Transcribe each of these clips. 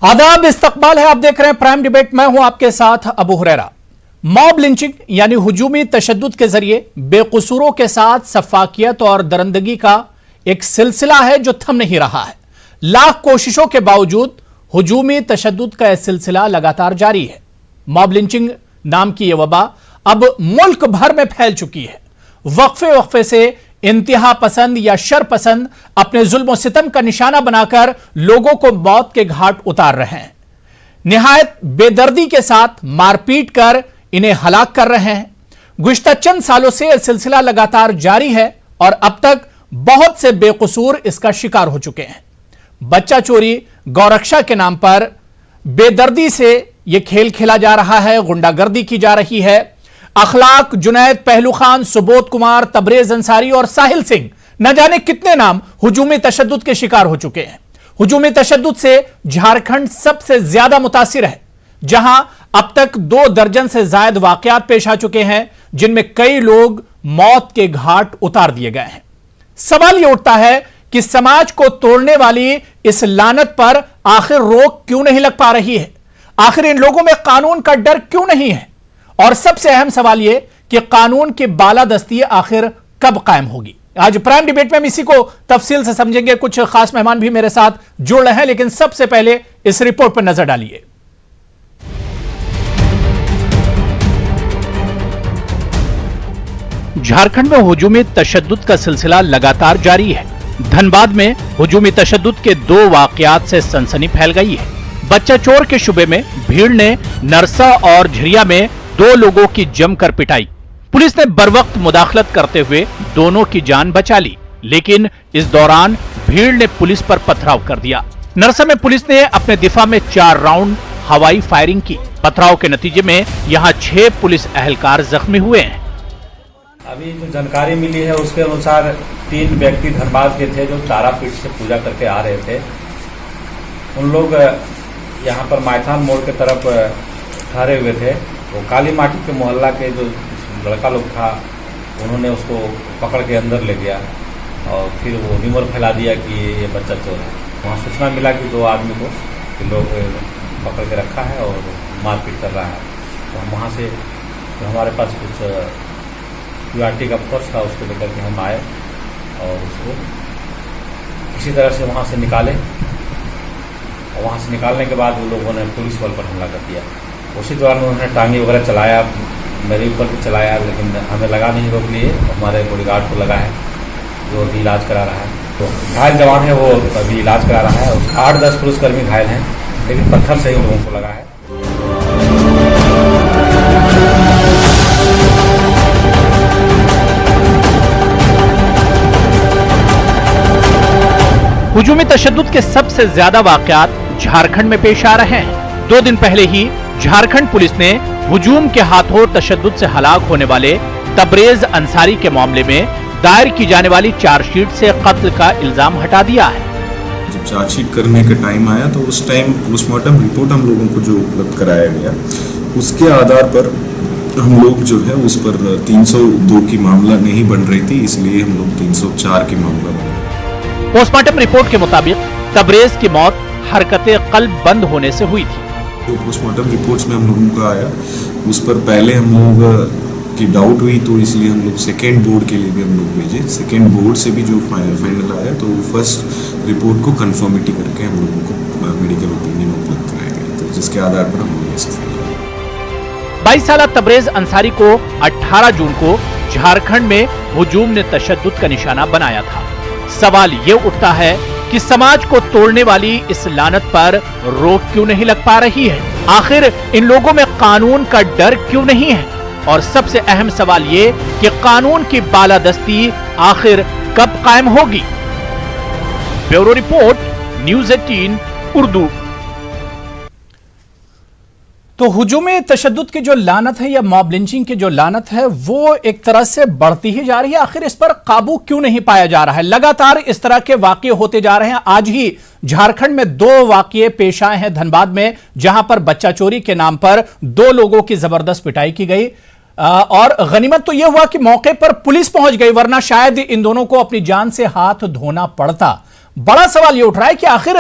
आदाब, इस्तकबाल है। आप देख रहे हैं प्राइम डिबेट। मैं हूं आपके साथ अबू हुरैरा। मॉब लिंचिंग यानी हुजूमी तशद्दुद के जरिए बेकसूरों के साथ सफाकियत और दरिंदगी का एक सिलसिला है जो थम नहीं रहा है। लाख कोशिशों के बावजूद हुजूमी तशद्दुद का यह सिलसिला लगातार जारी है। मॉब लिंचिंग नाम की यह वबा अब मुल्क भर में फैल चुकी है। वक्फे वक्फे से इंतहा पसंद या शर पसंद अपने जुल्म सितम का निशाना बनाकर लोगों को मौत के घाट उतार रहे हैं। निहायत बेदर्दी के साथ मारपीट कर इन्हें हलाक कर रहे हैं। गुज़िश्ता चंद सालों से यह सिलसिला लगातार जारी है और अब तक बहुत से बेकसूर इसका शिकार हो चुके हैं। बच्चा चोरी, गौरक्षा के नाम पर बेदर्दी से यह खेल खेला जा रहा है, गुंडागर्दी की जा रही है। अखलाक, जुनैद, पहलू खान, सुबोध कुमार, तबरेज अंसारी और साहिल सिंह, न जाने कितने नाम हुजूमी तशद्दुद के शिकार हो चुके हैं। हुजूमी तशद्दुद से झारखंड सबसे ज्यादा मुतासिर है, जहां अब तक 2 दर्जन से ज्यादा वाकयात पेश आ चुके हैं, जिनमें कई लोग मौत के घाट उतार दिए गए हैं। सवाल यह उठता है कि समाज को तोड़ने वाली इस लानत पर आखिर रोक क्यों नहीं लग पा रही है? आखिर इन लोगों में कानून का डर क्यों नहीं है? और सबसे अहम सवाल यह कि कानून की बालादस्ती आखिर कब कायम होगी? आज प्राइम डिबेट में हम इसी को तफसील से समझेंगे। कुछ खास मेहमान भी मेरे साथ जुड़ रहे हैं, लेकिन सबसे पहले इस रिपोर्ट पर नजर डालिए। झारखंड में हुजूमी तशद्दुद का सिलसिला लगातार जारी है। धनबाद में हुजूमी तशद्दुद के 2 वाकयात से सनसनी फैल गई है। बच्चा चोर के शुबे में भीड़ ने नरसा और झरिया में 2 लोगों की जमकर पिटाई। पुलिस ने बरवक्त मुदाखलत करते हुए दोनों की जान बचा ली, लेकिन इस दौरान भीड़ ने पुलिस पर पथराव कर दिया। नरसा में पुलिस ने अपने दिफा में 4 राउंड हवाई फायरिंग की। पथराव के नतीजे में यहां 6 पुलिस एहलकार जख्मी हुए हैं। अभी जो जानकारी मिली है उसके अनुसार 3 व्यक्ति धनबाद के थे जो तारापीठ से पूजा करके आ रहे थे। उन लोग यहाँ पर मायथान मोड़ के तरफ ठहरे हुए थे। वो काली माटी के मोहल्ला के जो लड़का लोग था, उन्होंने उसको पकड़ के अंदर ले गया और फिर वो र्यूमर फैला दिया कि ये बच्चा चोर है। वहाँ सूचना मिला कि 2 आदमी को लोग पकड़ के रखा है और मारपीट कर रहा है। तो हम वहाँ से जो हमारे पास कुछ QRT का फोर्स था उसको लेकर के हम आए और उसको किसी तरह से वहाँ से निकाले। और वहाँ से निकालने के बाद वो लोगों ने पुलिस बल पर हमला कर दिया। उसी दौरान उन्होंने टांगी वगैरह चलाया, मेरे ऊपर भी चलाया, लेकिन हमें लगा नहीं, रोक लिए। हमारे बॉडीगार्ड को लगा है जो अभी इलाज करा रहा है। तो घायल जवान है वो अभी इलाज करा रहा है। 8-10 पुलिसकर्मी घायल हैं, लेकिन पत्थर से ही लोगों को लगा है। हुजूमी तशद्दुद के सबसे ज्यादा वाकयात झारखंड में पेश आ रहे हैं। 2 दिन पहले ही झारखंड पुलिस ने हुजूम के हाथों तशद्दुद से हलाक होने वाले तबरेज अंसारी के मामले में दायर की जाने वाली चार्जशीट से कत्ल का इल्जाम हटा दिया है। जब चार्जशीट करने का टाइम आया तो उस टाइम पोस्टमार्टम रिपोर्ट हम लोगों को जो उपलब्ध कराया गया, उसके आधार पर हम लोग जो है उस पर 302 की मामला नहीं बन रही थी, इसलिए हम लोग 304 की मामला बन रही। पोस्टमार्टम रिपोर्ट के मुताबिक तबरेज की मौत हरकते कल्ब बंद होने से हुई थी। जो पोस्टमार्टम रिपोर्ट्स में हम लोगों का आया, उस पर पहले हम लोग की डाउट हुई, तो इसलिए हम लोग सेकेंड बोर्ड के लिए भी हम लोग भेजे। सेकेंड बोर्ड से भी जो फाइनल आया, तो फर्स्ट रिपोर्ट को कंफर्मिटी करके हम लोगों को मेडिकल ओपिनियन उपलब्ध कराया गया, तो जिसके आधार पर हम लोग ये सफल। 22 साल तबरेज अंसारी को 18 जून को झारखंड में हुजूम ने तशद्दुद का निशाना बनाया था। सवाल ये उठता है कि समाज को तोड़ने वाली इस लानत पर रोक क्यों नहीं लग पा रही है? आखिर इन लोगों में कानून का डर क्यों नहीं है? और सबसे अहम सवाल ये कि कानून की बालादस्ती आखिर कब कायम होगी? Bureau report, news 18 Urdu. तो हुजूमी तशद्दुद की जो लानत है या मॉब लिंचिंग की जो लानत है, वो एक तरह से बढ़ती ही जा रही है। आखिर इस पर काबू क्यों नहीं पाया जा रहा है? लगातार इस तरह के वाकये होते जा रहे हैं। आज ही झारखंड में 2 वाकये पेश आए हैं धनबाद में, जहां पर बच्चा चोरी के नाम पर 2 लोगों की जबरदस्त पिटाई की गई। और गनीमत तो यह हुआ कि मौके पर पुलिस पहुंच गई, वरना शायद इन दोनों को अपनी जान से हाथ धोना पड़ता। बड़ा सवाल यह उठ रहा है कि आखिर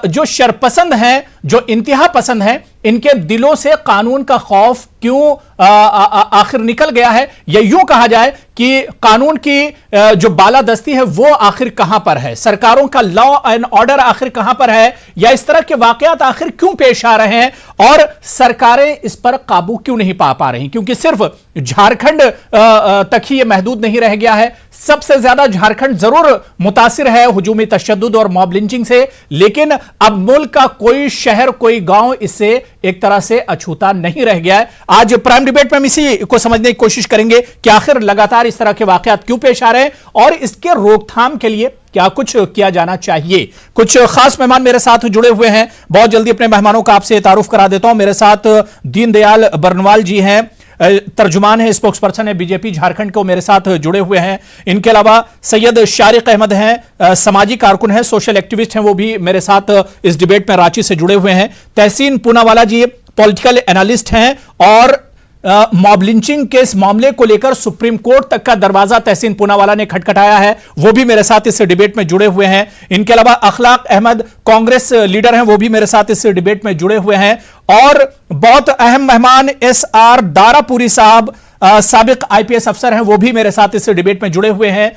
जो शरपसंद हैं, जो इंतहा पसंद हैं, इनके दिलों से कानून का खौफ क्यों आखिर निकल गया है, या यूं कहा जाए कि कानून की जो बालादस्ती है वो आखिर कहां पर है, सरकारों का लॉ एंड ऑर्डर आखिर कहां पर है, या इस तरह के वाकयात आखिर क्यों पेश आ रहे हैं और सरकारें इस पर काबू क्यों नहीं पा रही। क्योंकि सिर्फ झारखंड तक ही यह महदूद नहीं रह गया है, सबसे ज्यादा झारखंड जरूर मुतासिर है हुजूमी तशद्दुद और मॉब लिंचिंग से, लेकिन अब मुल्क का कोई शहर, कोई गांव इससे एक तरह से अछूता नहीं रह गया है। आज प्राइम डिबेट में हम इसी को समझने की कोशिश करेंगे कि आखिर लगातार इस तरह के वाकयात क्यों पेश आ रहे हैं और इसके रोकथाम के लिए क्या कुछ किया जाना चाहिए। कुछ खास मेहमान मेरे साथ जुड़े हुए हैं, बहुत जल्दी अपने मेहमानों का आपसे तारुफ करा देता हूं। मेरे साथ दीनदयाल बरनवाल जी हैं, तर्जुमान है, स्पोक्स पर्सन है बीजेपी झारखंड को, मेरे साथ जुड़े हुए हैं। इनके अलावा सैयद शारिक अहमद हैं, समाजी कारकुन हैं, सोशल एक्टिविस्ट हैं, वो भी मेरे साथ इस डिबेट में रांची से जुड़े हुए हैं। तहसीन पूनावाला जी पॉलिटिकल एनालिस्ट हैं और मॉब लिंचिंग के इस मामले को लेकर सुप्रीम कोर्ट तक का दरवाजा तहसीन पूनावाला ने खटखटाया है, वो भी मेरे साथ इस डिबेट में जुड़े हुए हैं। इनके अलावा अखलाक अहमद कांग्रेस लीडर हैं, वो भी मेरे साथ इस डिबेट में जुड़े हुए हैं। और बहुत अहम मेहमान SR दारापुरी साहब, साबिक IPS अफसर हैं, वो भी मेरे साथ इस डिबेट में जुड़े हुए हैं।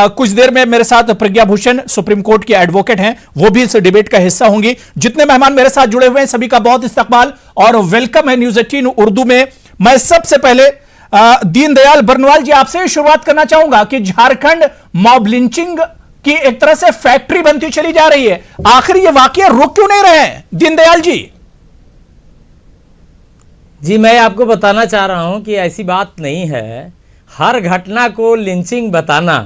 कुछ देर में मेरे साथ प्रज्ञा भूषण सुप्रीम कोर्ट की एडवोकेट हैं, वो भी इस डिबेट का हिस्सा होंगी। जितने मेहमान मेरे साथ जुड़े हुए हैं सभी का बहुत इस्तकबाल और वेलकम है न्यूज़ 18 उर्दू में। मैं सबसे पहले दीनदयाल बरनवाल जी आपसे शुरुआत करना चाहूंगा कि झारखंड मॉब लिंचिंग की एक तरह से फैक्ट्री बनती चली जा रही है, आखिर ये वाकया रुक क्यों नहीं रहे हैं दीनदयाल जी? जी मैं आपको बताना चाह रहा हूं कि ऐसी बात नहीं है। हर घटना को लिंचिंग बताना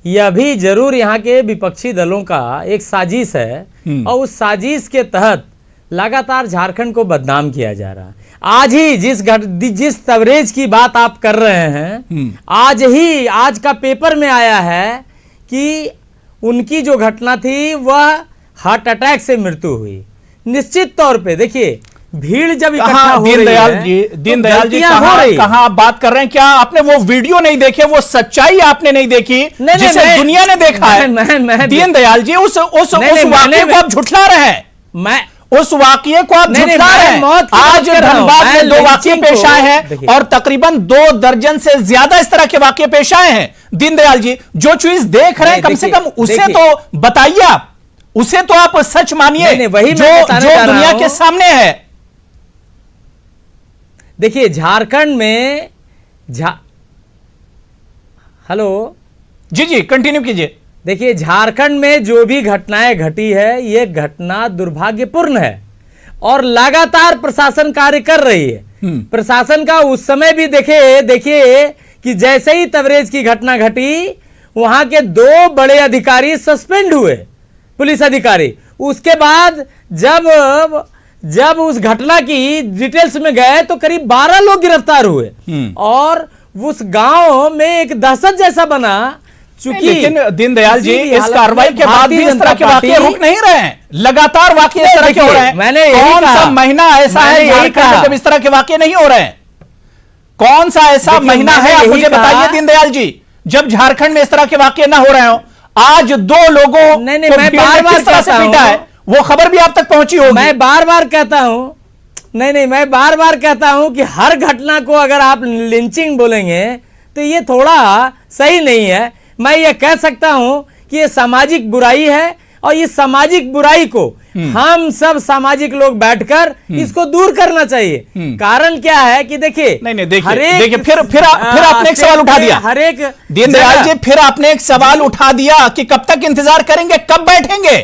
यह भी जरूर यहाँ के विपक्षी दलों का एक साजिश है और उस साजिश के तहत लगातार झारखंड को बदनाम किया जा रहा है। आज ही जिस कवरेज की बात आप कर रहे हैं, आज का पेपर में आया है कि उनकी जो घटना थी वह हार्ट अटैक से मृत्यु हुई। निश्चित तौर पे देखिए भीड़ जब इकट्ठा हो रही है, दीनदयाल जी कहां आप बात कर रहे हैं? क्या आपने वो वीडियो नहीं देखे, वो सच्चाई आपने नहीं देखी जिसे दुनिया ने देखा है? दीनदयाल जी उस वाकये को आप झुठला रहे हैं, उस वाकये को आप झुठला रहे हैं। आज धनबाद में 2 वाकये पेश आए हैं और तकरीबन 2 दर्जन से ज्यादा इस तरह के वाकये पेश आए हैं। दीनदयाल जी जो चीज देख रहे हैं कम से कम उसे तो बताइए, आप उसे तो आप सच मानिए जो दुनिया के सामने है। देखिए झारखंड में हेलो जी कंटिन्यू कीजिए। देखिए झारखंड में जो भी घटनाएं घटी है ये घटना दुर्भाग्यपूर्ण है और लगातार प्रशासन कार्य कर रही है। प्रशासन का उस समय भी देखिए कि जैसे ही तवरेज की घटना घटी वहां के 2 बड़े अधिकारी सस्पेंड हुए, पुलिस अधिकारी। उसके बाद जब उस घटना की डिटेल्स में गए तो करीब 12 लोग गिरफ्तार हुए और उस गांव में एक दहशत जैसा बना। लेकिन दीनदयाल जी इस कार्रवाई के बाद भी इस तरह के वाकये रुक नहीं रहे हैं, लगातार वाकये इस तरह के हो रहे हैं। मैंने कौन सा महीना ऐसा है झारखंड जब इस तरह के वाकये नहीं हो रहे हैं? कौन सा ऐसा महीना है आप मुझे बताइए दीनदयाल जी जब झारखंड में इस तरह के वाकये ना हो रहे हो? आज 2 लोगों को किस तरह से पीटा है वो खबर भी आप तक पहुंची होगी। मैं बार बार कहता हूं मैं बार बार कहता हूं कि हर घटना को अगर आप लिंचिंग बोलेंगे तो ये थोड़ा सही नहीं है। मैं ये कह सकता हूं कि ये सामाजिक बुराई है और इस सामाजिक बुराई को हम सब सामाजिक लोग बैठकर इसको दूर करना चाहिए। कारण क्या है कि देखिए देखिए फिर आपने एक सवाल उठा दिया, दीनदयाल जी फिर आपने एक सवाल उठा दिया कि कब तक इंतजार करेंगे, कब बैठेंगे?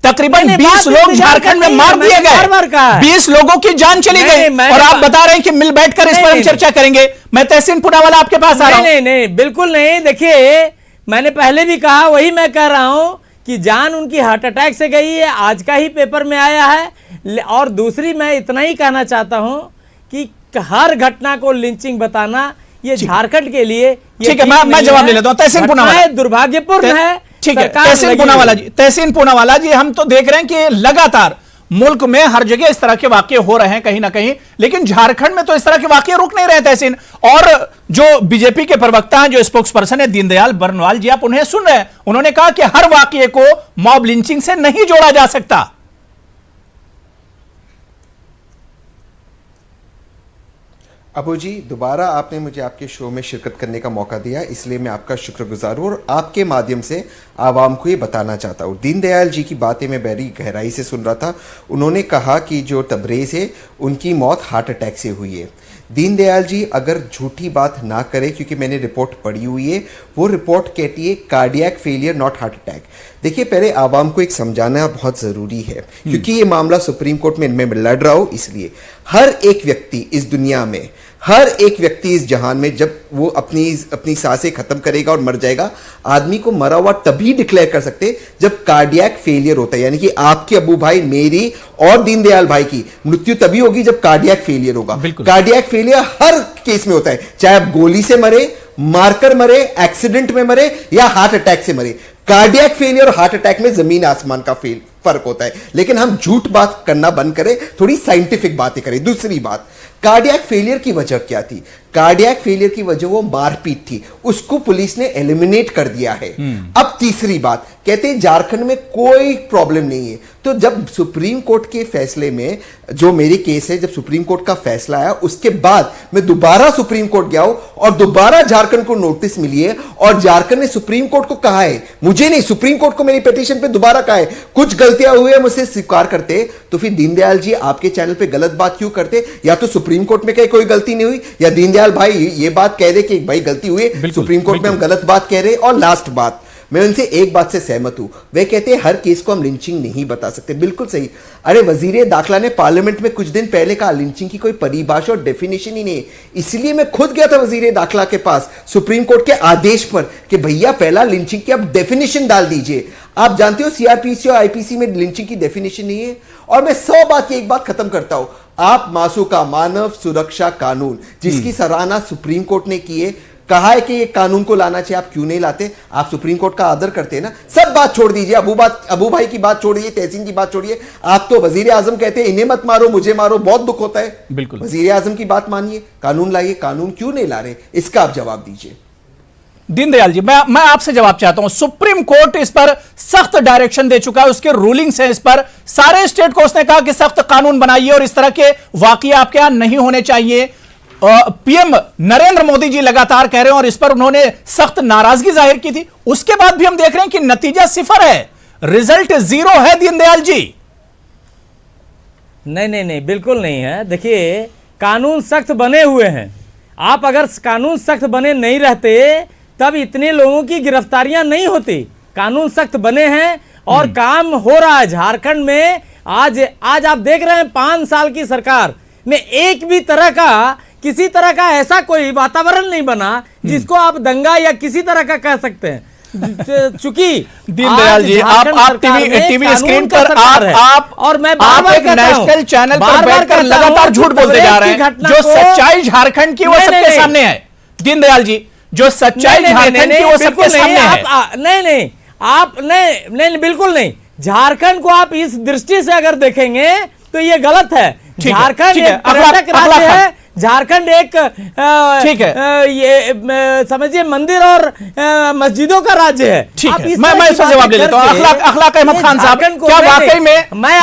तकरीबन 20 लोग झारखंड में मार दिए गए, 20 लोगों की जान चली गई और आप बता रहे हैं कि मिल बैठकर इस पर हम चर्चा करेंगे। मैं तहसीन पूनावाला आपके पास आ रहा हूं। नहीं बिल्कुल नहीं। देखिए मैंने पहले भी कहा, वही मैं कह रहा हूं कि जान उनकी हार्ट अटैक से गई है, आज का ही पेपर में आया है। और दूसरी मैं इतना ही कहना चाहता हूं कि हर घटना को लिंचिंग बताना ये झारखंड के लिए ठीक है। मैं जवाब ले लेता हूं। तहसीन पूनावाला दुर्भाग्यपूर्ण है। ठीक है तहसीन पूनावाला जी, हम तो देख रहे हैं कि लगातार मुल्क में हर जगह इस तरह के वाकये हो रहे हैं कहीं ना कहीं, लेकिन झारखंड में तो इस तरह के वाकये रुक नहीं रहे तहसीन। और जो बीजेपी के प्रवक्ता हैं, जो स्पोक्स पर्सन है दीनदयाल बरनवाल जी, आप उन्हें सुन रहे हैं, उन्होंने कहा कि हर वाकये को मॉब लिंचिंग से नहीं जोड़ा जा सकता। अबू जी, दोबारा आपने मुझे आपके शो में शिरकत करने का मौका दिया, इसलिए मैं आपका शुक्रगुजार हूँ और आपके माध्यम से आवाम को ये बताना चाहता हूँ। दीनदयाल जी की बातें मैं बड़ी गहराई से सुन रहा था। उन्होंने कहा कि जो तबरेज़ है उनकी मौत हार्ट अटैक से हुई है। दीनदयाल जी अगर झूठी बात ना करे, क्योंकि मैंने रिपोर्ट पढ़ी हुई है, वो रिपोर्ट कहती है cardiac failure not heart attack. देखिए, पहले आवाम को एक समझाना बहुत ज़रूरी है, क्योंकि ये मामला सुप्रीम कोर्ट में मैं लड़ रहा हूँ। इसलिए हर एक व्यक्ति इस दुनिया में, हर एक व्यक्ति इस जहान में, जब वो अपनी सांसें खत्म करेगा और मर जाएगा, आदमी को मरा हुआ तभी डिक्लेयर कर सकते जब कार्डियक फेलियर होता है। यानी कि आपके अबू भाई, मेरी और दीनदयाल भाई की मृत्यु तभी होगी जब कार्डियक फेलियर होगा। कार्डियक फेलियर हर केस में होता है, चाहे आप गोली से मरे, मारकर मरे, एक्सीडेंट में मरे या हार्ट अटैक से मरे। कार्डियक फेलियर और हार्ट अटैक में जमीन आसमान का फर्क होता है। लेकिन हम झूठ बात करना बंद करें, थोड़ी साइंटिफिक बातें करें। दूसरी बात, कार्डियक फेलियर की वजह क्या थी? कार्डियक फेलियर की वजह वो मारपीट थी, उसको पुलिस ने एलिमिनेट कर दिया है। अब तीसरी बात, कहते हैं झारखंड में कोई प्रॉब्लम नहीं है। तो जब सुप्रीम कोर्ट के फैसले में, जो मेरी केस है, जब सुप्रीम कोर्ट का फैसला आया, उसके बाद मैं दोबारा सुप्रीम कोर्ट गया हूं और दोबारा झारखंड को नोटिस मिली है और झारखंड ने सुप्रीम कोर्ट को कहा है, मुझे नहीं, सुप्रीम कोर्ट को मेरी पिटीशन पे दोबारा कहा है, कुछ गलतियां हुई है मुझसे स्वीकार करते। तो फिर दीनदयाल जी आपके चैनल पे गलत बात क्यों करते? या तो सुप्रीम कोर्ट में कहीं कोई गलती नहीं हुई, या दीनदयाल भाई ये बात कह दे कि भाई गलती हुई है, सुप्रीम कोर्ट में हम गलत बात कह रहे हैं। और लास्ट बात, मैं उनसे एक बात से सहमत हूं, वे कहते हैं हर केस को हम लिंचिंग नहीं बता सकते। बिल्कुल सही। अरे वजीर दाखिला ने पार्लियामेंट में कुछ दिन पहले कहा लिंचिंग की कोई परिभाषा और डेफिनेशन ही नहीं। इसलिए मैं खुद गया था वजीर दाखिला के पास सुप्रीम कोर्ट के आदेश पर कि भैया पहला लिंचिंग की आप डेफिनेशन डाल दीजिए। आप जानते हो सीआरपीसी और आईपीसी में लिंचिंग की डेफिनेशन नहीं है। और मैं 100 बात की एक बात खत्म करता हूं, आप मासूम का मानव सुरक्षा कानून, जिसकी सराहना सुप्रीम कोर्ट ने की है, कहा है कि ये कानून को लाना चाहिए, आप क्यों नहीं लाते? आप सुप्रीम कोर्ट का आदर करते हैं ना। सब बात छोड़ दीजिए, अबू भाई की बात छोड़िए, तहसीन की बात छोड़िए। आप तो वजीर आजम कहते हैं इन्हें मत मारो मुझे मारो, बहुत दुख होता है। बिल्कुल, वजीर आजम की बात मानिए, कानून लाइए। कानून क्यों नहीं ला रहे, इसका आप जवाब दीजिए। दीनदयाल जी, मैं आपसे जवाब चाहता हूं। सुप्रीम कोर्ट इस पर सख्त डायरेक्शन दे चुका है, उसके रूलिंग्स हैं इस पर। सारे स्टेट को उसने कहा कि सख्त कानून बनाइए और इस तरह के वाकये आपके यहां नहीं होने चाहिए। पीएम नरेंद्र मोदी जी लगातार कह रहे हैं और इस पर उन्होंने सख्त नाराजगी जाहिर की थी। उसके बाद भी हम देख रहे हैं कि नतीजा 0 है, रिजल्ट 0 है। दीनदयाल जी, नहीं, बिल्कुल नहीं है। देखिए, कानून सख्त बने हुए हैं। आप अगर कानून सख्त बने नहीं रहते तब इतने लोगों की गिरफ्तारियां नहीं होती। कानून सख्त बने हैं और काम हो रहा है झारखंड में। आज आप देख रहे हैं 5 साल की सरकार में एक भी तरह का, किसी तरह का ऐसा कोई वातावरण नहीं बना जिसको आप दंगा या किसी तरह का कह सकते हैं। चूंकि दीनदयाल जी, आप टीवी स्क्रीन पर आप और मैं एक नेशनल चैनल पर बैठकर लगातार झूठ बोलते जा रहे हैं। जो सच्चाई झारखंड की वो सबके सामने है। दीनदयाल जी, जो सच्चाई झारखंड की वो सबके सामने है। नहीं, बिल्कुल नहीं। झारखंड को आप इस दृष्टि से अगर देखेंगे तो ये गलत है। झारखंड एक पर्यटक राज्य है। झारखंड एक ठीक है, ये समझिए मंदिर और मस्जिदों का राज्य है। ठीक है, मैं इसका जवाब ले लेता हूं। अखलाक अहमद खान साहब, क्या वाकई में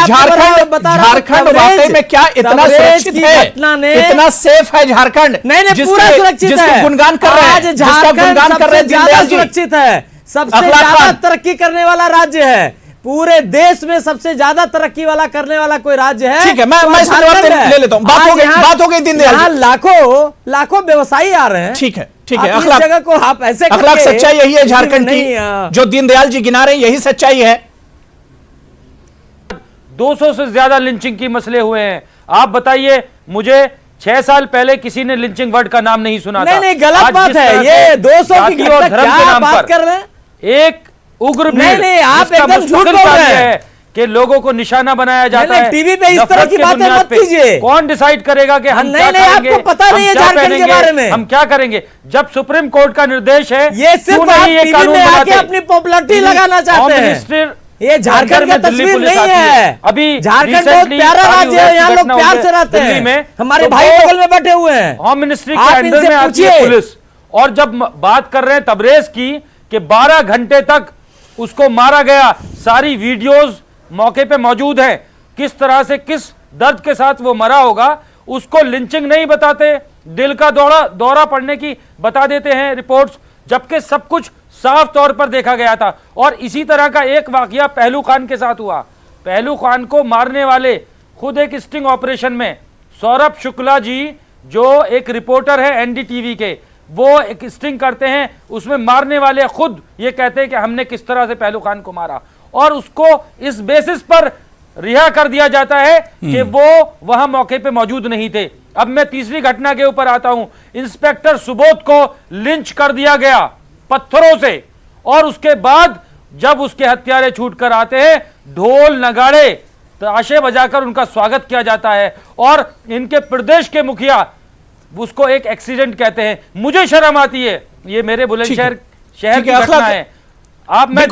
झारखंड वाकई में क्या इतना सुरक्षित है, इतना सेफ है झारखंड? नहीं, पूरा सुरक्षित है। गुणगान कर रहे हैं, झारखंड सबसे ज्यादा सुरक्षित है, सबसे ज्यादा तरक्की करने वाला राज्य है। पूरे देश में सबसे ज्यादा तरक्की वाला करने वाला कोई राज्य है। ठीक है, मैं इसका जवाब ले लेता हूं। बात हो गई दीनदयाल जी, लाखों व्यवसायी आ रहे हैं। ठीक है, ठीक है। इस जगह को आप ऐसे अखलाक सच्चाई यही है झारखंड की, जो दीनदयाल जी गिना रहे हैं, यही सच्चाई है। 200 से ज्यादा लिंचिंग की मसले हुए हैं। आप बताइए मुझे, 6 साल पहले किसी ने लिंचिंग वर्ड का नाम नहीं सुना था। नहीं, गलत बात है ये। 200 की और धर्म के नाम बात कर रहे हैं। एक उग्र नहीं, आप एकदम झूठ बोल रहे हैं कि लोगों को निशाना बनाया जाता है। टीवी पे इस तरह की बातें मत कीजिए। कौन डिसाइड करेगा कि हम क्या करेंगे? आपको पता नहीं है झारखंड के बारे में, हम क्या करेंगे? जब सुप्रीम कोर्ट का निर्देश है, ये सिर्फ आप टीवी में आके अपनी पॉपुलैरिटी लगाना चाहते हैं। ये झारखंड अंदर का में दिल्ली तस्वीर पुलिस नहीं आती है। अभी झारखंड बहुत recently प्यारा काफी राज्य है, यहाँ लोग घटना प्यार हुई से रहते दिल्ली हैं। में, हमारे तो भाई वो बगल में बैठे हुए हैं। होम मिनिस्ट्री के आप अंडर इनसे में आती है पूछिए। पुलिस। और जब बात कर रहे हैं तबरेज की कि 12 घंटे तक उसको मारा गया, सारी वीडियोस मौके पे मौजूद हैं, किस तरह से किस दर्द के साथ वो मरा होगा, उसको लिंचिंग नहीं बताते, दिल का दौरा पड़ने की बता देते हैं रिपोर्ट्स, जबकि सब कुछ साफ तौर पर देखा गया था। और इसी तरह का एक वाकया पहलू खान के साथ हुआ। पहलू खान को मारने वाले खुद एक स्टिंग ऑपरेशन में सौरभ शुक्ला जी, जो एक रिपोर्टर है एनडीटीवी के, वो एक स्टिंग करते हैं, उसमें मारने वाले खुद ये कहते हैं कि हमने किस तरह से पहलू खान को मारा, और उसको इस बेसिस पर रिहा कर दिया जाता है कि वो वहां मौके पे मौजूद नहीं थे। अब मैं तीसरी घटना के ऊपर आता हूं। इंस्पेक्टर सुबोध को लिंच कर दिया गया पत्थरों से, और उसके बाद जब उसके हत्यारे छूट कर आते हैं, ढोल नगाड़े ताशे बजाकर उनका स्वागत किया जाता है, और इनके प्रदेश के मुखिया उसको एक एक्सीडेंट कहते हैं। मुझे शर्म आती है, ये मेरे बुलंदशहर शहर की घटना है। आप मैं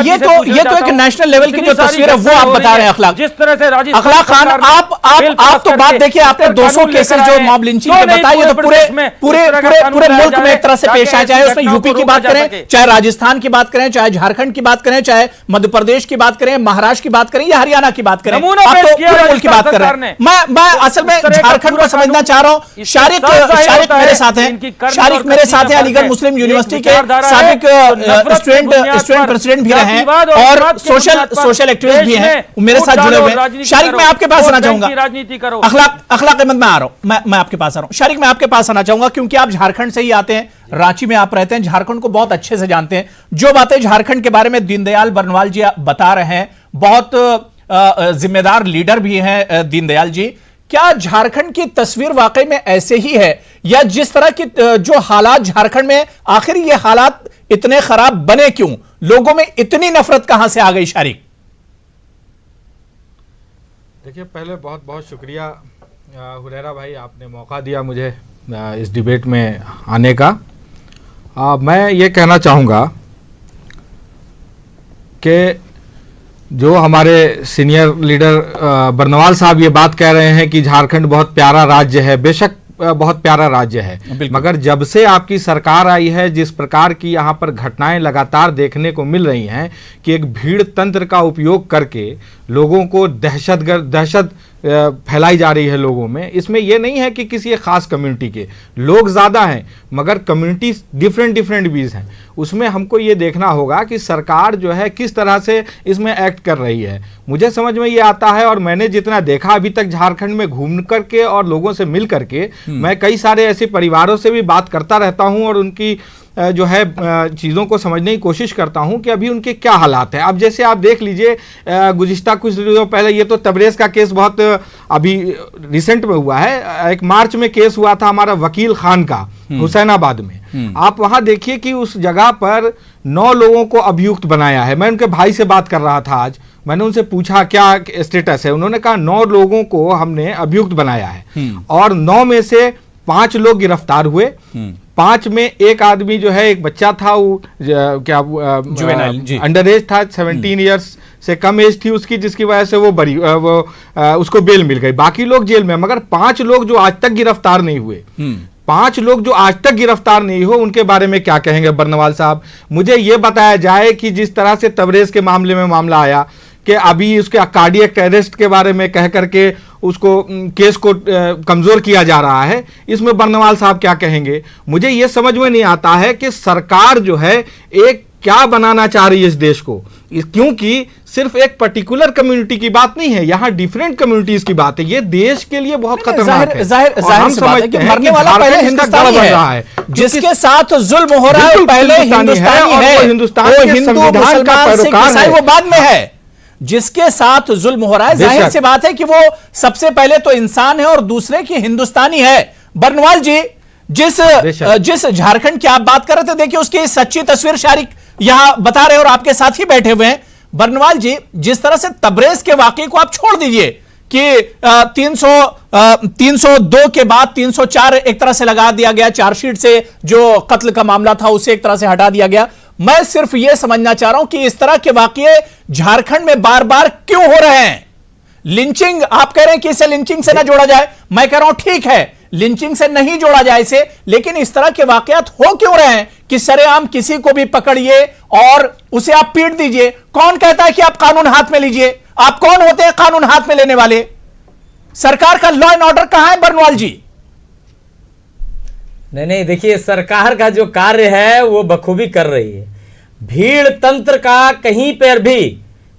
ये तो एक नेशनल लेवल की जो तस्वीर है वो आप बता रहे हैं। अखलाक, जिस तरह से अखलाक खान, आप तो बात देखिए, आपने 200 केसेस जो मॉब लिंचिंग के बताइए, तो पूरे मुल्क में एक तरह से पेश आए, चाहे उसमें यूपी की बात करें, चाहे राजस्थान की बात करें, चाहे झारखंड की बात करें, चाहे मध्य प्रदेश की बात करें, महाराष्ट्र की बात करें या हरियाणा की बात करें, आप तो पूरे मुल्क की बात कर रहे हैं। मैं असल में झारखंड को समझना चाह रहा हूं। शारिक मेरे साथ हैं, अलीगढ़ मुस्लिम यूनिवर्सिटी के साबिक स्टूडेंट प्रेसिडेंट भी रहे हैं और सोशल एक्टिविस्ट भी हैं, मेरे साथ जुड़े हुए हैं। शारिक, मैं आपके पास आना चाहूंगा। राजनीति करो। अखलाक अहमद, मैं आ रहा हूं, मैं आपके पास आ रहा हूं। शारिक, मैं आपके पास आना चाहूंगा क्योंकि आप झारखंड से ही आते हैं, रांची में आप रहते हैं, झारखंड को बहुत अच्छे से जानते हैं। जो बातें झारखंड के बारे में दीनदयाल बर्नवाल जी बता रहे हैं, बहुत जिम्मेदार लीडर भी हैं दीनदयाल जी। क्या झारखंड की तस्वीर वाकई में ऐसे ही है, या जिस तरह की जो हालात झारखंड में, आखिर ये हालात इतने खराब बने क्यों? लोगों में इतनी नफरत कहां से आ गई? शारिक, देखिए, पहले बहुत बहुत शुक्रिया हुरैरा भाई, आपने मौका दिया मुझे इस डिबेट में आने का। मैं ये कहना चाहूँगा कि जो हमारे सीनियर लीडर बर्नवाल साहब ये बात कह रहे हैं कि झारखंड बहुत प्यारा राज्य है, बेशक बहुत प्यारा राज्य है, मगर जब से आपकी सरकार आई है, जिस प्रकार की यहाँ पर घटनाएं लगातार देखने को मिल रही हैं कि एक भीड़ तंत्र का उपयोग करके लोगों को दहशत फैलाई जा रही है लोगों में। इसमें यह नहीं है कि किसी एक खास कम्युनिटी के लोग ज़्यादा हैं, मगर कम्युनिटी डिफरेंट बीज हैं। उसमें हमको ये देखना होगा कि सरकार जो है किस तरह से इसमें एक्ट कर रही है। मुझे समझ में ये आता है, और मैंने जितना देखा अभी तक झारखंड में घूम करके और लोगों से मिल करके, मैं कई सारे ऐसे परिवारों से भी बात करता रहता हूँ और उनकी जो है चीज़ों को समझने की कोशिश करता हूं कि अभी उनके क्या हालात हैं। अब जैसे आप देख लीजिए, गुज़िश्ता कुछ दिनों पहले, ये तो तबरेज का केस बहुत अभी रिसेंट में हुआ है, एक मार्च में केस हुआ था हमारा वकील खान का हुसैनाबाद में। आप वहां देखिए कि उस जगह पर 9 लोगों को अभियुक्त बनाया है। मैं उनके भाई से बात कर रहा था आज, मैंने उनसे पूछा क्या स्टेटस है, उन्होंने कहा 9 लोगों को हमने अभियुक्त बनाया है, और 9 में से 5 लोग गिरफ्तार हुए। 5 में एक आदमी जो है, एक बच्चा था, वो क्या अंडर एज था, 17 ईयर्स से कम एज थी उसकी, जिसकी वजह से वो उसको बेल मिल गई। बाकी लोग जेल में, मगर 5 लोग जो आज तक गिरफ्तार नहीं हुए, 5 लोग जो आज तक गिरफ्तार नहीं हो, उनके बारे में क्या कहेंगे बर्नवाल साहब? मुझे ये बताया जाए कि जिस तरह से तबरेज के मामले में मामला आया कि अभी उसके कार्डियक अरेस्ट के बारे में कह करके उसको केस को कमजोर किया जा रहा है, इसमें बर्नवाल साहब क्या कहेंगे? मुझे यह समझ में नहीं आता है कि सरकार जो है एक क्या बनाना चाह रही है इस देश को, क्योंकि सिर्फ एक पर्टिकुलर कम्युनिटी की बात नहीं है, यहाँ डिफरेंट कम्युनिटीज की बात है। ये देश के लिए बहुत खतरनाक है। जाहिर समझते हैं मरने वाला पहले हिंदुस्तानी है, जिसके साथ जुल्म हो रहा है पहले हिंदुस्तानी है, हिंदुस्तान के संविधान का पैरोकार है, वो बाद में है। जिसके साथ जुल्म हो रहा है, जाहिर सी बात है कि वो सबसे पहले तो इंसान है और दूसरे की हिंदुस्तानी है। बर्नवाल जी, जिस झारखंड की आप बात कर रहे थे, देखिए उसकी सच्ची तस्वीर शारिक यहां बता रहे हैं और आपके साथ ही बैठे हुए हैं। बर्नवाल जी, जिस तरह से तबरेज के वाकये को आप छोड़ दीजिए कि 302 के बाद 304 एक तरह से लगा दिया गया, चार्जशीट से जो कत्ल का मामला था उसे एक तरह से हटा दिया गया। मैं सिर्फ यह समझना चाह रहा हूं कि इस तरह के वाकये झारखंड में बार बार क्यों हो रहे हैं। लिंचिंग आप कह रहे हैं कि इसे लिंचिंग से ना जोड़ा जाए, मैं कह रहा हूं ठीक है लिंचिंग से नहीं जोड़ा जाए इसे, लेकिन इस तरह के वाकयात हो क्यों रहे हैं कि सरेआम किसी को भी पकड़िए और उसे आप पीट दीजिए। कौन कहता है कि आप कानून हाथ में लीजिए? आप कौन होते हैं कानून हाथ में लेने वाले? सरकार का लॉ एंड ऑर्डर कहां है बरनवाल जी? नहीं, देखिए सरकार का जो कार्य है वो बखूबी कर रही है। भीड़ तंत्र का कहीं पर भी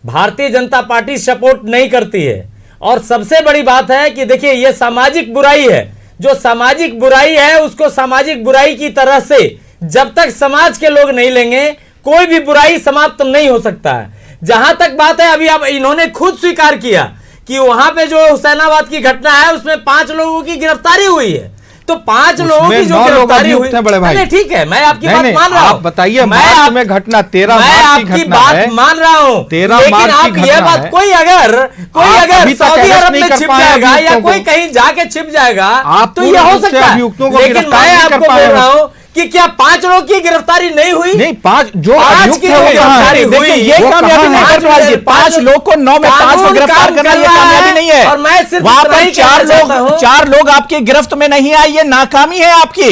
भारतीय जनता पार्टी सपोर्ट नहीं करती है। और सबसे बड़ी बात है कि देखिए ये सामाजिक बुराई है, जो सामाजिक बुराई है उसको सामाजिक बुराई की तरह से जब तक समाज के लोग नहीं लेंगे कोई भी बुराई समाप्त नहीं हो सकता है। जहां तक बात है, अभी अब इन्होंने खुद स्वीकार किया कि वहां पे जो हुसैनाबाद की घटना है उसमें 5 लोगों की गिरफ्तारी हुई है। तो 5 लोगों की जो गिरफ्तारी हुई, बड़े भाई ठीक है, मैं आपकी बात मान रहा हूं। आप बताइए, मार्च में घटना 13 मार्च की घटना है, बात मान रहा हूं, 13 मार्च की घटना ये बात है। कोई अगर सऊदी अरब में छिप जाएगा या कोई कहीं जाके छिप जाएगा तो ये हो सकता है, लेकिन मैं आपको बोल रहा हूं कि क्या 5 लोगों की गिरफ्तारी नहीं हुई? नहीं, 5 जो आज की गिरफ्तारी हुई, ये कामयाबी नहीं है बरनवाल जी। 5 लोग को 9 में 5 को गिरफ्तार करना ये कामयाबी नहीं है। और मैं सिर्फ वहां पर 4 लोग आपकी गिरफ्त में नहीं आए, ये नाकामी है आपकी।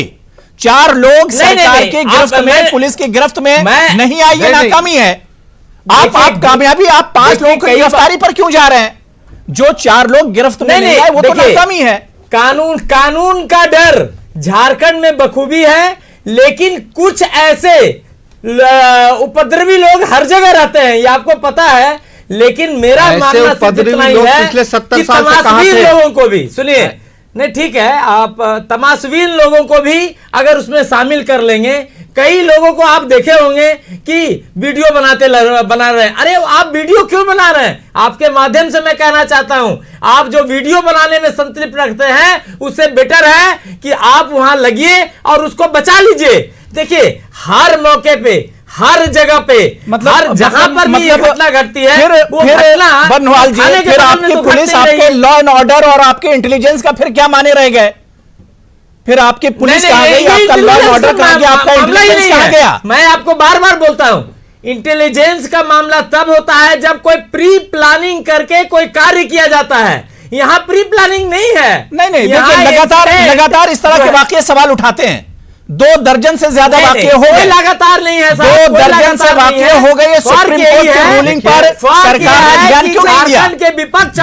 4 लोग सरकार की गिरफ्त में, पुलिस की गिरफ्त में नहीं आए, ये नाकामी है। आप कामयाबी, आप 5 लोगों की गिरफ्तारी पर क्यों जा रहे हैं? जो 4 लोग गिरफ्त में नहीं आए वो तो नाकामी है। कानून का डर झारखंड में बखूबी है, लेकिन कुछ ऐसे उपद्रवी लोग हर जगह रहते हैं, ये आपको पता है। लेकिन मेरा मानना सिर्फ इतना ही है पिछले 70 कि साल से तमाशबीन लोगों को भी सुनिए, नहीं ठीक है, आप तमाशबीन लोगों को भी अगर उसमें शामिल कर लेंगे। कई लोगों को आप देखे होंगे कि वीडियो बना रहे हैं। अरे आप वीडियो क्यों बना रहे हैं? आपके माध्यम से मैं कहना चाहता हूं, आप जो वीडियो बनाने में संतृप्त रखते हैं उससे बेटर है कि आप वहां लगिए और उसको बचा लीजिए। देखिए हर मौके पे, हर जगह पे, हर जहां पर भी ये घटना घटती है, फिर बरनवाल जी, फिर आपकी पुलिस, आपके लॉ एंड ऑर्डर और आपके इंटेलिजेंस का फिर क्या माने रह गए? फिर आपकी पुलिस कहां गई, आपका लॉ एंड ऑर्डर कहां गया, आपका इंटेलिजेंस कहां गया? मैं आपको बार बार बोलता हूं, इंटेलिजेंस का मामला तब होता है जब कोई प्री प्लानिंग करके कोई कार्य किया जाता है। यहां प्री प्लानिंग नहीं है। नहीं, देखिए लगातार इस तरह के वाकये सवाल उठाते हैं। 2 दर्जन से ज्यादा वाकये हो गए, लगातार नहीं है, 2 दर्जन से वाकये हो गए। सुप्रीम कोर्ट की रूलिंग पर सरकार ने ध्यान क्यों नहीं दिया?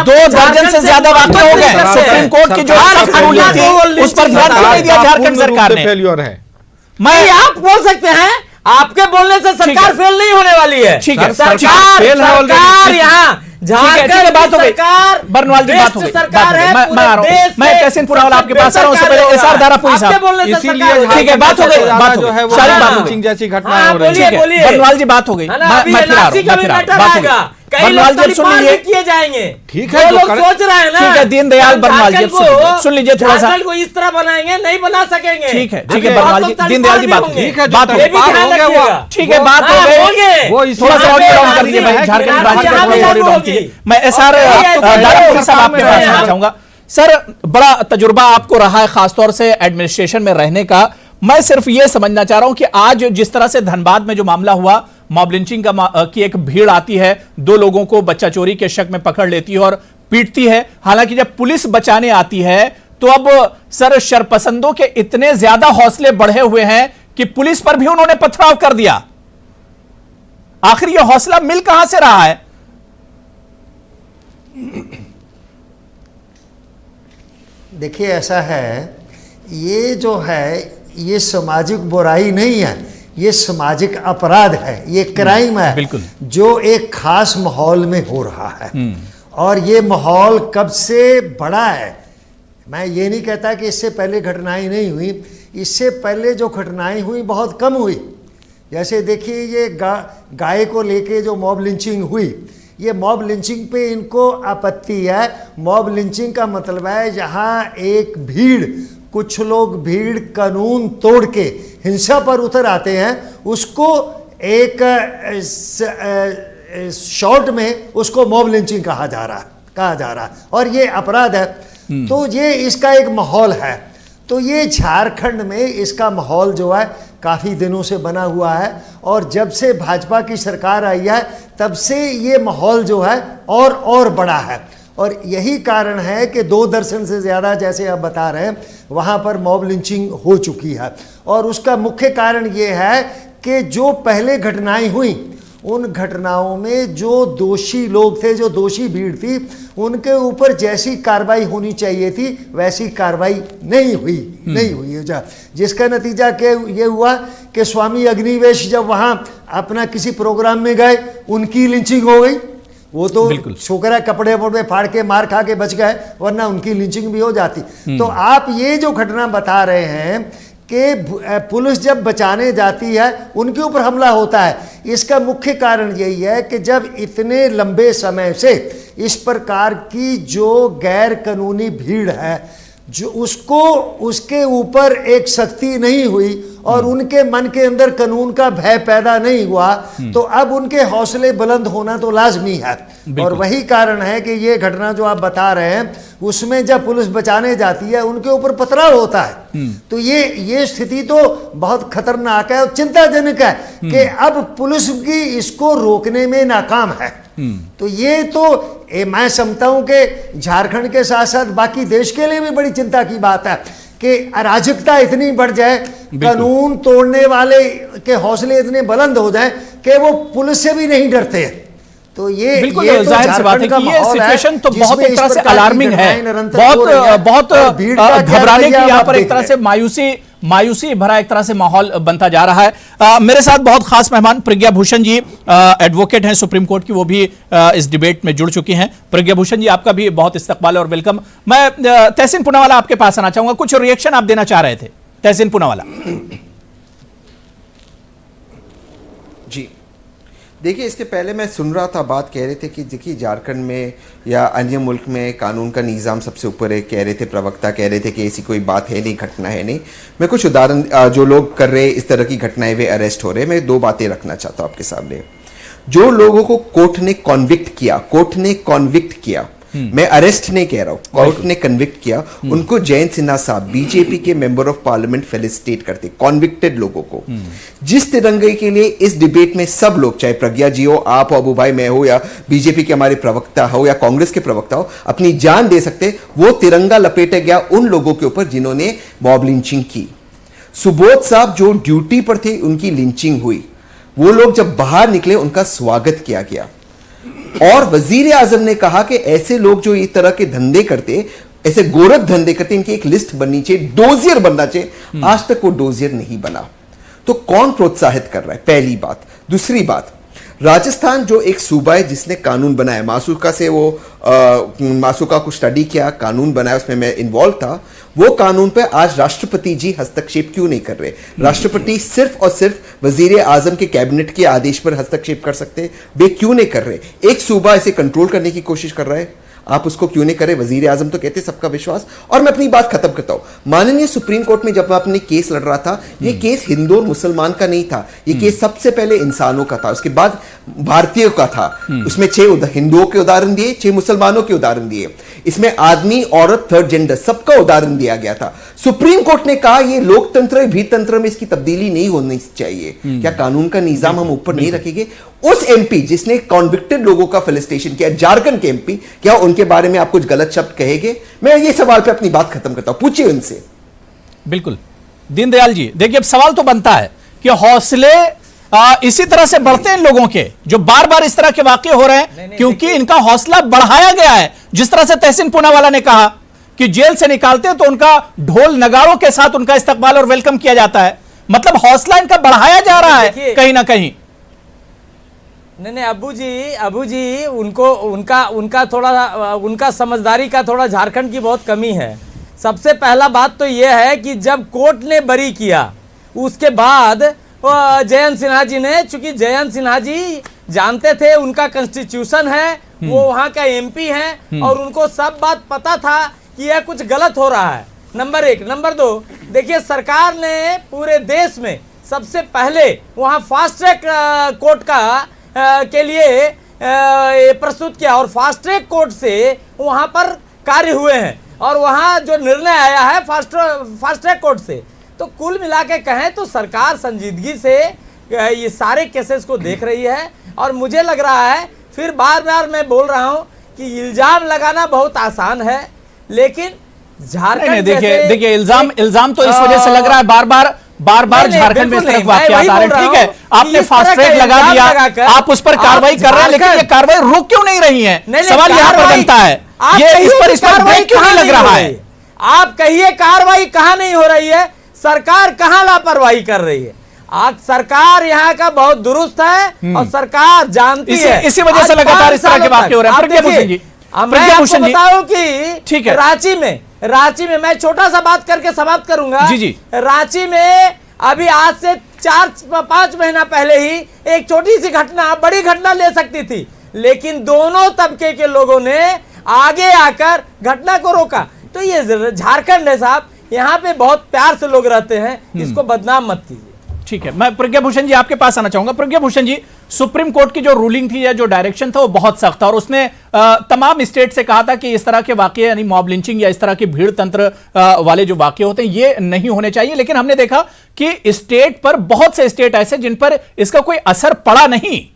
2 दर्जन से ज्यादा वाकये हो गए, सुप्रीम कोर्ट की जो रूलिंग थी उस पर ध्यान क्यों नहीं दिया झारखंड सरकार ने? फेल्योर है। मैं आप बोल सकते हैं, आपके बोलने से सरकार फेल नहीं होने वाली है। ठीक है, सरकार यहाँ झारखंड बात हो गई, बरनवाल जी बात हो गई, सरकार है, मैं आ रहा हूं, मैं तहसीन पुनावाला आपके पास आ रहा हूं। उससे पहले एसआर दारापुरी साहब, इसीलिए ठीक है, बात हो गई, बात हो गई, सारी बात हो गई, जैसी घटनाएं हो रही बोलिए, बोलिए। बरनवाल जी बात हो गई, मैं फिर आ रहा हूं, बात हो गई। बरनवाल जी सुन लीजिए, किए जाएंगे, ठीक है, लोग सोच रहे हैं ना। ठीक है, दीनदयाल बरनवाल जी सुन लीजिए थोड़ा सा, को इस तरह बनाएंगे, नहीं बना सकेंगे। ठीक है, बरनवाल जी, दीनदयाल जी बात, बात हो गई, ठीक है, बात हो गई, वो थोड़ा सा ऑडियो डाउन कर दीजिए भाई, झारखंड राज्य का थोड़ा ऑडियो डाउन कीजिए। मैं एसआर दारापुरी साहब आपके पास आना चाहूंगा। सर, बड़ा तजुर्बा आपको रहा है खासतौर से एडमिनिस्ट्रेशन में रहने का। मैं सिर्फ ये समझना चाह रहा हूं कि आज जिस तरह से धनबाद में जो मामला हुआ, मॉब लिंचिंग की एक भीड़ आती है, 2 लोगों को बच्चा चोरी के शक में पकड़ लेती है और पीटती है। हालांकि जब पुलिस बचाने आती है तो अब सर शरपसंदों के इतने ज्यादा हौसले बढ़े हुए हैं कि पुलिस पर भी उन्होंने पथराव कर दिया। आखिर यह हौसला मिल कहां से रहा है? देखिए ऐसा है, ये जो है ये सामाजिक बुराई नहीं है, ये सामाजिक अपराध है, ये क्राइम है, बिल्कुल, जो एक खास माहौल में हो रहा है। और ये माहौल कब से बड़ा है, मैं ये नहीं कहता कि इससे पहले घटनाएं नहीं हुई, इससे पहले जो घटनाएं हुई बहुत कम हुई। जैसे देखिए ये गाय को लेके जो मॉब लिंचिंग हुई, ये मॉब लिंचिंग पे इनको आपत्ति है। मॉब लिंचिंग का मतलब है जहाँ एक भीड़, कुछ लोग भीड़ कानून तोड़ के हिंसा पर उतर आते हैं, उसको एक शॉर्ट में उसको मॉब लिंचिंग कहा जा रहा है और ये अपराध है। तो ये इसका एक माहौल है। तो ये झारखंड में इसका माहौल जो है काफ़ी दिनों से बना हुआ है, और जब से भाजपा की सरकार आई है तब से ये माहौल जो है और बड़ा है। और यही कारण है कि 2 दर्जन से ज़्यादा, जैसे आप बता रहे हैं, वहाँ पर मॉब लिंचिंग हो चुकी है। और उसका मुख्य कारण ये है कि जो पहले घटनाएं हुई, उन घटनाओं में जो दोषी लोग थे, जो दोषी भीड़ थी, उनके ऊपर जैसी कार्रवाई होनी चाहिए थी वैसी कार्रवाई नहीं हुई है। जिसका नतीजा ये हुआ कि स्वामी अग्निवेश जब वहाँ अपना किसी प्रोग्राम में गए, उनकी लिंचिंग हो गई। वो तो छोकरा कपड़े फाड़ के मार खा के बच गए, वरना उनकी लिंचिंग भी हो जाती। तो आप ये जो घटना बता रहे हैं कि पुलिस जब बचाने जाती है उनके ऊपर हमला होता है, इसका मुख्य कारण यही है कि जब इतने लंबे समय से इस प्रकार की जो गैर कानूनी भीड़ है, जो उसके ऊपर एक सख्ती नहीं हुई और उनके मन के अंदर कानून का भय पैदा नहीं हुआ, तो अब उनके हौसले बुलंद होना तो लाजमी है। और वही कारण है कि ये घटना जो आप बता रहे हैं, उसमें जब पुलिस बचाने जाती है उनके ऊपर पथराव होता है। तो ये स्थिति तो बहुत खतरनाक है और चिंताजनक है कि अब पुलिस की इसको रोकने में नाकाम है। तो ये तो मैं समझता हूं कि झारखंड के साथ साथ बाकी देश के लिए भी बड़ी चिंता की बात है कि अराजकता इतनी बढ़ जाए, कानून तोड़ने वाले के हौसले इतने बुलंद हो जाए कि वो पुलिस से भी नहीं डरते। तो ये बिल्कुल ये जाहिर सी बात है कि ये सिचुएशन तो बहुत एक तरह से अलार्मिंग है, बहुत घबराने की यहाँ पर एक तरह से मायूसी भरा एक तरह से माहौल बनता जा रहा है। मेरे साथ बहुत खास मेहमान प्रज्ञा भूषण जी, एडवोकेट हैं सुप्रीम कोर्ट की, वो भी इस डिबेट में जुड़ चुकी हैं। प्रज्ञा भूषण जी, आपका भी बहुत इस्तकबाल और वेलकम। मैं तहसीन पूनावाला आपके पास आना चाहूंगा, कुछ रिएक्शन आप देना चाह रहे थे। तहसीन पूनावाला जी, देखिए, इसके पहले मैं सुन रहा था, बात कह रहे थे कि देखिए झारखंड में या अन्य मुल्क में कानून का निज़ाम सबसे ऊपर है। कह रहे थे प्रवक्ता, कह रहे थे कि ऐसी कोई बात है नहीं, घटना है नहीं। मैं कुछ उदाहरण, जो लोग कर रहे इस तरह की घटनाएं, वे अरेस्ट हो रहे, मैं 2 बातें रखना चाहता हूँ आपके सामने। जो लोगों को कोर्ट ने कॉन्विक्ट किया, मैं अरेस्ट नहीं कह रहा हूं, कोर्ट ने कन्विक्ट किया, उनको जयंत सिन्हा साहब बीजेपी के मेंबर ऑफ पार्लियामेंट फेलिसिटेट करते, कॉन्विक्टेड लोगों को। जिस तिरंगे के लिए इस डिबेट में सब लोग, चाहे प्रज्ञा जी हो, आप हो, अबू भाई, मैं हो, या बीजेपी के हमारे प्रवक्ता हो या कांग्रेस के प्रवक्ता हो, अपनी जान दे सकते, वो तिरंगा लपेटा गया उन लोगों के ऊपर जिन्होंने मॉब लिंचिंग की। सुबोध साहब जो ड्यूटी पर थे, उनकी लिंचिंग हुई। वो लोग जब बाहर निकले उनका स्वागत किया गया। और वजीर आजम ने कहा कि ऐसे लोग जो इस तरह के धंधे करते, ऐसे गोरख धंधे करते, इनकी एक लिस्ट बननी चाहिए, डोजियर बनना चाहिए। आज तक वो डोजियर नहीं बना। तो कौन प्रोत्साहित कर रहा है? पहली बात। दूसरी बात, राजस्थान जो एक सूबा है जिसने कानून बनाया, मासूका से वो मासूका को स्टडी किया, कानून बनाया, उसमें मैं इन्वॉल्व था। वो कानून पे आज राष्ट्रपति जी हस्तक्षेप क्यों नहीं कर रहे? राष्ट्रपति सिर्फ और सिर्फ वजीर आजम के कैबिनेट के आदेश पर हस्तक्षेप कर सकते, वे क्यों नहीं कर रहे? एक सूबा इसे कंट्रोल करने की कोशिश कर रहा है, आप उसको क्यों नहीं करें? वजीर आजम तो कहते सबका विश्वास। और मैं अपनी बात खत्म करता हूं। माननीय सुप्रीम कोर्ट में जब मैं अपने केस लड़ रहा था, ये केस हिंदू और मुसलमान का नहीं था, ये केस सबसे पहले इंसानों का था, उसके बाद भारतीयों का था। उसमें 6 हिंदुओं के उदाहरण दिए, 6 मुसलमानों के उदाहरण दिए, इसमें आदमी, औरत, थर्ड जेंडर सबका उदाहरण दिया गया था। सुप्रीम कोर्ट ने कहा ये लोकतंत्र है, भीतंत्र में इसकी तब्दीली नहीं होनी चाहिए। क्या कानून का निजाम हम ऊपर नहीं रखेंगे? उस एमपी जिसने कॉन्विक्टेड लोगों का फेलिसिटेशन किया, झारखंड के एमपी, क्या उनके बारे में आप कुछ गलत शब्द कहेंगे? मैं ये सवाल पे अपनी बात खत्म करता हूं, पूछिए उनसे। बिल्कुल दीनदयाल जी, देखिए अब सवाल तो बनता है कि हौसले इसी तरह से बढ़ते हैं लोगों के, जो बार बार इस तरह के वाकये हो रहे हैं, क्योंकि इनका हौसला बढ़ाया गया है। जिस तरह से तहसीन पूनावाला ने कहा कि जेल से निकालते हैं तो उनका ढोल नगाड़ों के साथ उनका इस्तकबाल और वेलकम किया जाता है, मतलब हौसला इनका बढ़ाया जा रहा है कहीं ना कहीं। नहीं, अबू जी उनका थोड़ा उनका समझदारी का थोड़ा झारखंड की बहुत कमी है। सबसे पहला बात तो यह है कि जब कोर्ट ने बरी किया, उसके बाद जयंत सिन्हा जी ने, चूंकि जयंत सिन्हा जी जानते थे उनका कॉन्स्टिट्यूशन है, वो वहां का एमपी हैं और उनको सब बात पता था कि यह कुछ गलत हो रहा है, नंबर 1। नंबर 2, देखिए सरकार ने पूरे देश में सबसे पहले वहां फास्ट ट्रैक कोर्ट के लिए प्रस्तुत किया और फास्ट ट्रैक कोर्ट से वहां पर कार्य हुए हैं। और वहां जो निर्णय आया है फास्ट ट्रैक कोर्ट से। तो कुल मिला के कहें तो सरकार संजीदगी से ये सारे केसेस को देख रही है। और मुझे लग रहा है, फिर बार बार मैं बोल रहा हूं कि इल्जाम लगाना बहुत आसान है, लेकिन झारखंड देखिए इल्जाम तो इस वजह से लग रहा है बार बार झारखंड में इस तरह वाकयात आ रहे हैं। ठीक है, आपने फास्ट ट्रैक लगा दिया, आप उस पर कार्रवाई कर रहे हैं, लेकिन ये कार्रवाई रुक क्यों नहीं रही है? सवाल यहाँ पर बनता है, ये इस पर ब्रेक क्यों नहीं लग रहा है? आप कहिए कार्रवाई कहां नहीं हो रही है, सरकार कहां लापरवाही कर रही है? आज सरकार यहाँ का बहुत दुरुस्त है और सरकार जानती है, इसी वजह से लगातार इस तरह के वाकये हो रहे हैं। प्रज्ञा भूषण जी, मैं आपको बताऊं कि ठीक है, रांची में मैं छोटा सा बात करके समाप्त करूंगा। जी। रांची में अभी आज से 4-5 महीना पहले ही एक छोटी सी घटना बड़ी घटना ले सकती थी, लेकिन दोनों तबके के लोगों ने आगे आकर घटना को रोका। तो ये झारखंड है साहब, यहाँ पे बहुत प्यार से लोग रहते हैं, इसको बदनाम मत कीजिए। ठीक है, मैं प्रज्ञा भूषण जी आपके पास आना चाहूंगा। प्रज्ञा भूषण जी, सुप्रीम कोर्ट की जो रूलिंग थी या जो डायरेक्शन था वो बहुत सख्त था और उसने तमाम स्टेट से कहा था कि इस तरह के वाकये यानी मॉब लिंचिंग या इस तरह के भीड़ तंत्र वाले जो वाकये होते हैं ये नहीं होने चाहिए। लेकिन हमने देखा कि स्टेट पर बहुत से स्टेट ऐसे जिन पर इसका कोई असर पड़ा नहीं।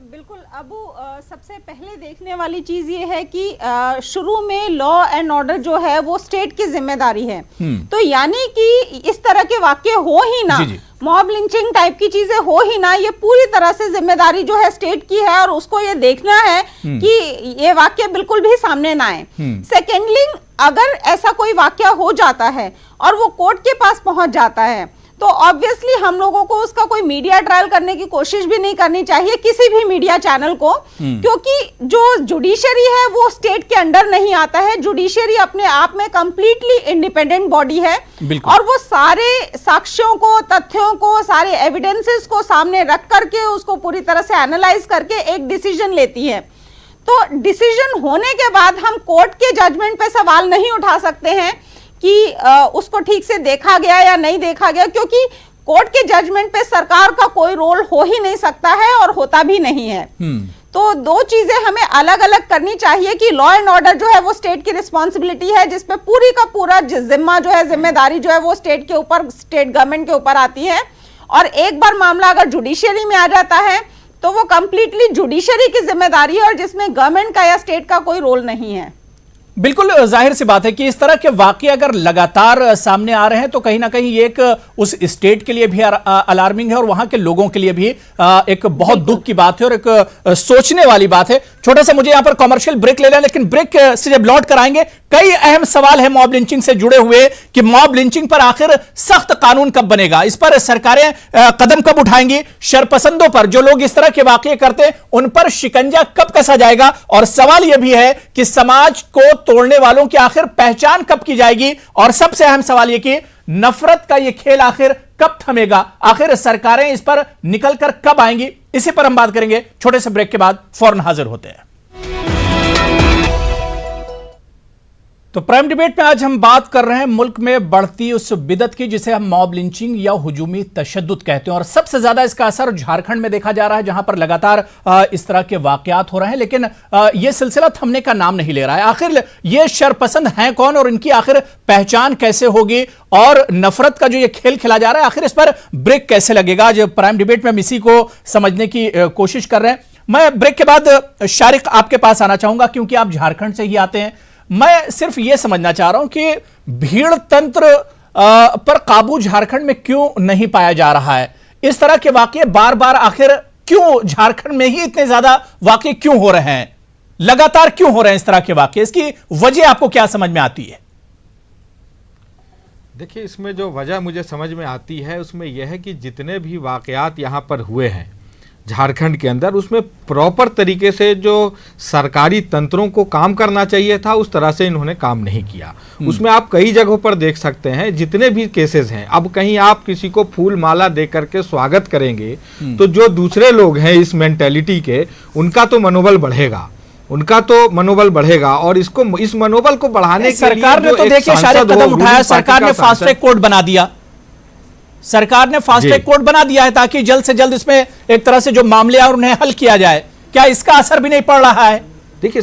बिल्कुल अबू, सबसे पहले देखने वाली चीज ये है कि शुरू में लॉ एंड ऑर्डर जो है वो स्टेट की जिम्मेदारी है। तो यानी कि इस तरह के वाकये हो ही ना, मॉब लिंचिंग टाइप की चीजें हो ही ना, ये पूरी तरह से जिम्मेदारी जो है स्टेट की है और उसको ये देखना है कि ये वाकये बिल्कुल भी सामने ना आए। सेकेंडली, अगर ऐसा कोई वाकया हो जाता है और वो कोर्ट के पास पहुंच जाता है तो ऑब्वियसली हम लोगों को उसका कोई मीडिया ट्रायल करने की कोशिश भी नहीं करनी चाहिए, किसी भी मीडिया चैनल को, क्योंकि जो जुडिशरी है वो स्टेट के अंडर नहीं आता है। जुडिशरी अपने आप में कंप्लीटली इंडिपेंडेंट बॉडी है और वो सारे साक्ष्यों को, तथ्यों को, सारे एविडेंसेस को सामने रख करके उसको पूरी तरह से एनालाइज करके एक डिसीजन लेती है। तो डिसीजन होने के बाद हम कोर्ट के जजमेंट पे सवाल नहीं उठा सकते हैं कि उसको ठीक से देखा गया या नहीं देखा गया, क्योंकि कोर्ट के जजमेंट पे सरकार का कोई रोल हो ही नहीं सकता है और होता भी नहीं है। तो दो चीजें हमें अलग अलग करनी चाहिए कि लॉ एंड ऑर्डर जो है वो स्टेट की रिस्पॉन्सिबिलिटी है, जिसपे पूरी का पूरा जिम्मा जो है, जिम्मेदारी जो है वो स्टेट के ऊपर, स्टेट गवर्नमेंट के ऊपर आती है। और एक बार मामला अगर जुडिशरी में आ जाता है तो वो कंप्लीटली जुडिशरी की जिम्मेदारी है और जिसमें गवर्नमेंट का या स्टेट का कोई रोल नहीं है। बिल्कुल जाहिर सी बात है कि इस तरह के वाकये अगर लगातार सामने आ रहे हैं तो कहीं ना कहीं ये एक उस स्टेट के लिए भी अलार्मिंग है और वहां के लोगों के लिए भी एक बहुत दुख की बात है और एक सोचने वाली बात है। छोटा सा मुझे यहां पर कमर्शियल ब्रेक ले लें, लेकिन ब्रेक से जब लौट कर आएंगे कई अहम सवाल है मॉब लिंचिंग से जुड़े हुए कि मॉब लिंचिंग पर आखिर सख्त कानून कब बनेगा, इस पर सरकारें कदम कब उठाएंगी, शरपसंदों पर जो लोग इस तरह के वाकये करते हैं उन पर शिकंजा कब कसा जाएगा, और सवाल यह भी है कि समाज को तोड़ने वालों की आखिर पहचान कब की जाएगी, और सबसे अहम सवाल यह कि नफरत का यह खेल आखिर कब थमेगा, आखिर सरकारें इस पर निकलकर कब आएंगी। इसी पर हम बात करेंगे छोटे से ब्रेक के बाद, फौरन हाजिर होते हैं। तो प्राइम डिबेट में आज हम बात कर रहे हैं मुल्क में बढ़ती उस बिदत की जिसे हम मॉब लिंचिंग या हुजूमी तशद्दुद कहते हैं, और सबसे ज्यादा इसका असर झारखंड में देखा जा रहा है जहां पर लगातार इस तरह के वाकयात हो रहे हैं, लेकिन यह सिलसिला थमने का नाम नहीं ले रहा है। आखिर ये शरपसंद हैं कौन और इनकी आखिर पहचान कैसे होगी, और नफरत का जो ये खेल खेला जा रहा है आखिर इस पर ब्रेक कैसे लगेगा। आज प्राइम डिबेट में हम इसी को समझने की कोशिश कर रहे हैं। मैं ब्रेक के बाद शारिक आपके पास आना चाहूंगा क्योंकि आप झारखंड से ही आते हैं। मैं सिर्फ यह समझना चाह रहा हूं कि भीड़ तंत्र पर काबू झारखंड में क्यों नहीं पाया जा रहा है, इस तरह के वाकये बार बार आखिर क्यों झारखंड में ही इतने ज्यादा वाकये क्यों हो रहे हैं, लगातार क्यों हो रहे हैं इस तरह के वाकये, इसकी वजह आपको क्या समझ में आती है? देखिए, इसमें जो वजह मुझे समझ में आती है उसमें यह है कि जितने भी वाकयात यहाँ पर हुए हैं झारखंड के अंदर, उसमें प्रॉपर तरीके से जो सरकारी तंत्रों को काम करना चाहिए था उस तरह से इन्होंने काम नहीं किया। उसमें आप कई जगहों पर देख सकते हैं, जितने भी केसेस हैं, अब कहीं आप किसी को फूल माला दे करके स्वागत करेंगे तो जो दूसरे लोग हैं इस मेंटेलिटी के, उनका तो मनोबल बढ़ेगा, और इस मनोबल को बढ़ाने के लिए सरकार ने तो देखिए शायद कदम उठाया, सरकार ने फास्ट ट्रैक कोर्ट बना दिया, सरकार ने फास्ट ट्रैक कोर्ट बना दिया है ताकि जल्द से जल्द इसमें एक तरह से जो मामले हैं उन्हें हल किया जाए। क्या इसका असर भी नहीं पड़ रहा है? देखिए,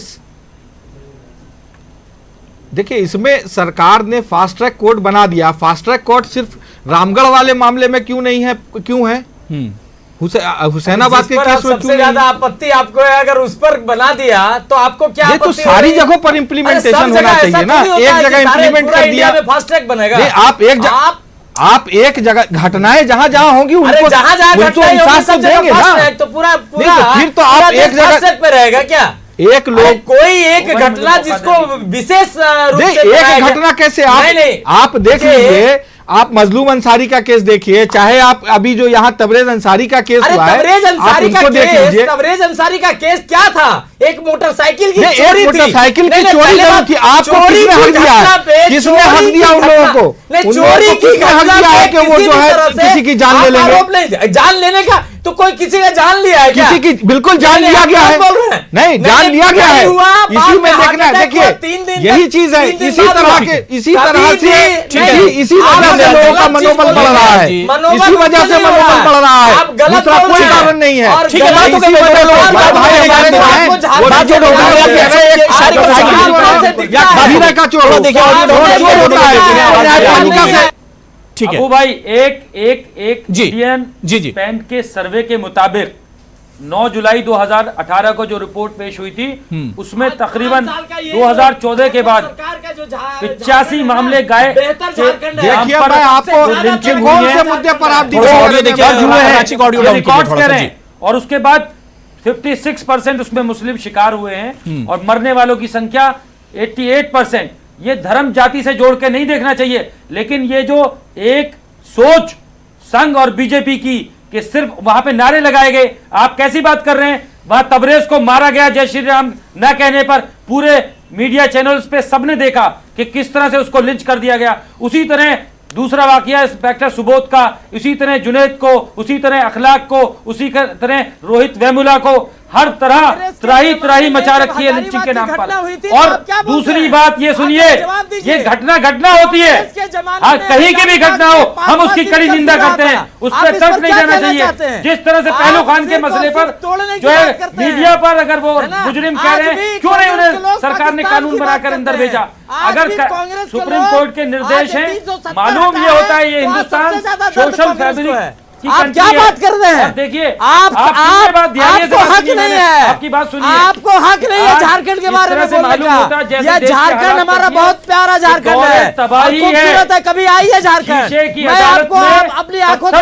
देखिए, इसमें सरकार ने फास्ट ट्रैक कोर्ट बना दिया। फास्ट ट्रैक कोर्ट सिर्फ रामगढ़ वाले मामले में क्यों नहीं है, क्यों है? हुसैनाबाद के केस में सबसे ज्यादा आपत्ति आपको है, अगर उस पर बना दिया तो आपको क्या? ये तो सारी जगहों पर इम्प्लीमेंटेशन होना चाहिए ना। एक जगह इम्प्लीमेंट कर दिया, फास्ट ट्रैक बनेगा। आप एक जगह घटनाएं जहां जहां होंगी उनको सब देंगे ना, तो पूरा फिर तो आप एक जगह पे रहेगा क्या? एक लोग कोई एक घटना जिसको विशेष रूप से एक घटना कैसे आप देख लीजिए। आप मजलूम अंसारी का केस देखिए, चाहे आप अभी जो यहाँ तबरेज अंसारी का केस हुआ है, तबरेज अंसारी का देख लीजिए। तबरेज अंसारी का केस क्या था? एक मोटरसाइकिल की चोरी थी। मोटरसाइकिल की चोरी जरूर थी। आपको किसने हक दिया है? किसने हक दिया उन लोगों को? चोरी की हक दिया है कि वो जो है किसी की जान ले लेंगे? जान लेने का तो कोई किसी का जान लिया है? किसी की बिल्कुल जान लिया गया है। नहीं, जान लिया गया है। इसी में देखना है। देखिए, यही चीज है। इसी तरह से इसी वजह से लोगों का मनोबल बढ़ रहा है। इसी वजह से मनोबल बढ़ रहा है, दूसरा कोई कारण नहीं है। इसी वजह से भाई हमारे जो है वो राज्य का चोर होता है। ठीक है अबू भाई, एक जी पैन के सर्वे के मुताबिक 9 जुलाई 2018 को जो रिपोर्ट पेश हुई थी उसमें तकरीबन 2014 के बाद 85 मामले गाय रिकॉर्ड कह रहे हैं, और उसके बाद 56% उसमें मुस्लिम शिकार हुए हैं और मरने वालों की संख्या 88%। ये धर्म जाति से जोड़ के नहीं देखना चाहिए, लेकिन ये जो एक सोच संघ और बीजेपी की कि सिर्फ वहां पे नारे लगाए गए, आप कैसी बात कर रहे हैं? वहां तबरेज को मारा गया जय श्री राम न कहने पर पूरे मीडिया चैनल्स पे सबने देखा कि किस तरह से उसको लिंच कर दिया गया। उसी तरह दूसरा वाकया इंस्पेक्टर सुबोध का, उसी तरह जुनैद को, उसी तरह अखलाक को, उसी तरह रोहित वेमुला को, हर तरह त्राही मचा रखी है लिंचिंग के नाम पर। और दूसरी बात ये सुनिए, ये घटना होती है, कहीं की भी घटना हो हम उसकी कड़ी निंदा करते हैं, उस पर तर्क नहीं देना चाहिए। जिस तरह से पहलू खान के मसले पर जो है मीडिया पर अगर वो मुजरिम कह रहे हैं, क्यों नहीं उन्हें सरकार ने कानून बनाकर अंदर भेजा? अगर सुप्रीम कोर्ट के निर्देश हैं, मालूम ये होता है ये हिंदुस्तान सोशल फैब्रिक आप क्या बात कर रहे हैं? देखिए, आपको हक नहीं है, आपकी बात सुनिए, आपको हक नहीं है झारखंड के बारे में बोलने का। यह झारखंड हमारा बहुत प्यारा झारखंड है, तबाही है, कभी आई है झारखंड, मैं आपको अपनी आंखों से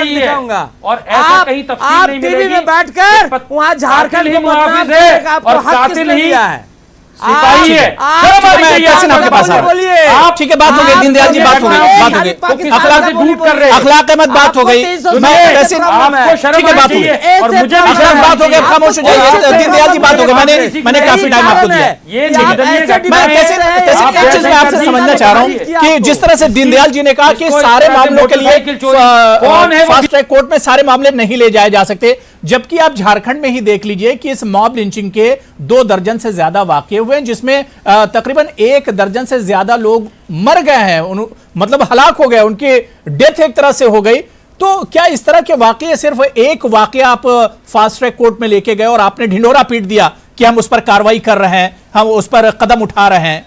दिखाऊंगा। और ऐसा कहीं तफसील नहीं मिलेगी। टीवी में बैठकर वहाँ झारखंड के मुआविज है और कातिल ही सिपाही है। आपके पास आप ठीक है, बात हो गई दीनदयाल जी, बात हो गई, अखलाक से झूठ कर रहे हैं, अखलाक अहमद बात हो गई, मैं वैसे ठीक है बात हो गई, और मुझे अखलाक बात हो गई, खामोश हो जाइए। दीनदयाल जी बात हो गई, मैंने काफी टाइम आपको दिया। मैं एक चीज मैं आपसे समझना चाह रहा हूँ कि जिस तरह से दीनदयाल जी ने कहा कि सारे मामलों के लिए फास्ट ट्रैक कोर्ट में सारे मामले नहीं ले जाए जा सकते, जबकि आप झारखंड में ही देख लीजिए कि इस मॉब लिंचिंग के 2 दर्जन से ज्यादा वाकये हुए हैं, जिसमें तकरीबन 1 दर्जन से ज्यादा लोग मर गए हैं, मतलब हलाक हो गए, उनकी डेथ एक तरह से हो गई। तो क्या इस तरह के वाकये, सिर्फ एक वाकया आप फास्ट ट्रैक कोर्ट में लेके गए और आपने ढिंढोरा पीट दिया कि हम उस पर कार्रवाई कर रहे हैं, हम उस पर कदम उठा रहे हैं?